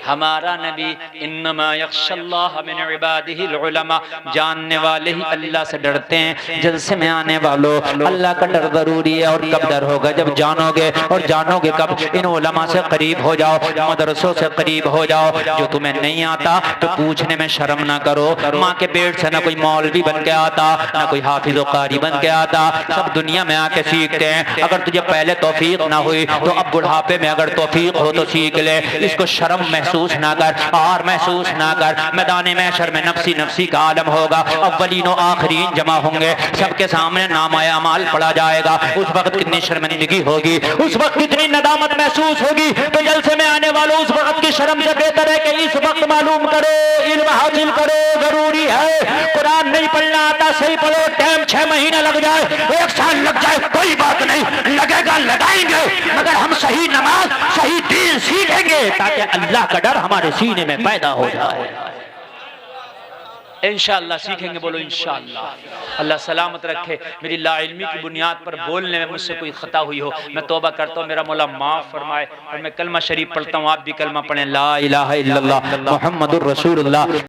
हमारा नबी। इन्नमा यख्शल्लाह मिन इबादिहिल उलमा, जानने वाले ही अल्लाह से डरते हैं। जलसे में आने वालों, अल्लाह का डर जरूरी है। और कब डर होगा, जब जानोगे। और जानोगे कब, इन उलमा से करीब हो जाओ, मदरसों से करीब हो जाओ। जो तुम्हें नहीं आता तो पूछने में शर्म ना करो। माँ के पेट से ना कोई मौलवी बन के आता, ना कोई हाफिज कारी बन के आता, सब दुनिया में आके सीखते हैं। अगर तुझे पहले तौफीक ना हुई तो अब बुढ़ापे में अगर तौफीक हो तो सीख ले। इसको शर्म महसूस ना कर और महसूस ना कर। मैदान महशर में नफसी नफसी का आलम होगा, अव्वलीन और आखिरीन जमा होंगे, सबके सामने नामाए अमाल पढ़ा जाएगा। उस वक्त कितनी शर्मिंदगी होगी, उस वक्त कितनी नदामत महसूस होगी। तो जलसे में आने वालों, उस वक्त की शर्म से बेहतर है कि इस वक्त मालूम करो, इल्म हासिल करो, जरूरी है। कुरान नहीं पढ़ना आता, सही पढ़ो, टाइम 6 महीने लग जाए, 1 साल लग जाए, कोई बात नहीं, लगेगा लगाएंगे, मगर हम सही नमाज सही दीन सीखेंगे ताकि अल्लाह का डर हमारे सीने में पैदा हो जाए। इंशाअल्लाह सीखेंगे, बोलो इंशाअल्लाह। अल्लाह सलामत रखे। मेरी लाइल्मी की बुनियाद पर बोलने में मुझसे कोई खता हुई हो, मैं तौबा करता हूँ, मेरा मौला माफ फरमाए। और मैं कलमा शरीफ पढ़ता हूँ, आप भी कलमा पढ़ें, ला इलाहा इल्लल्लाह मुहम्मदुर रसूलुल्लाह।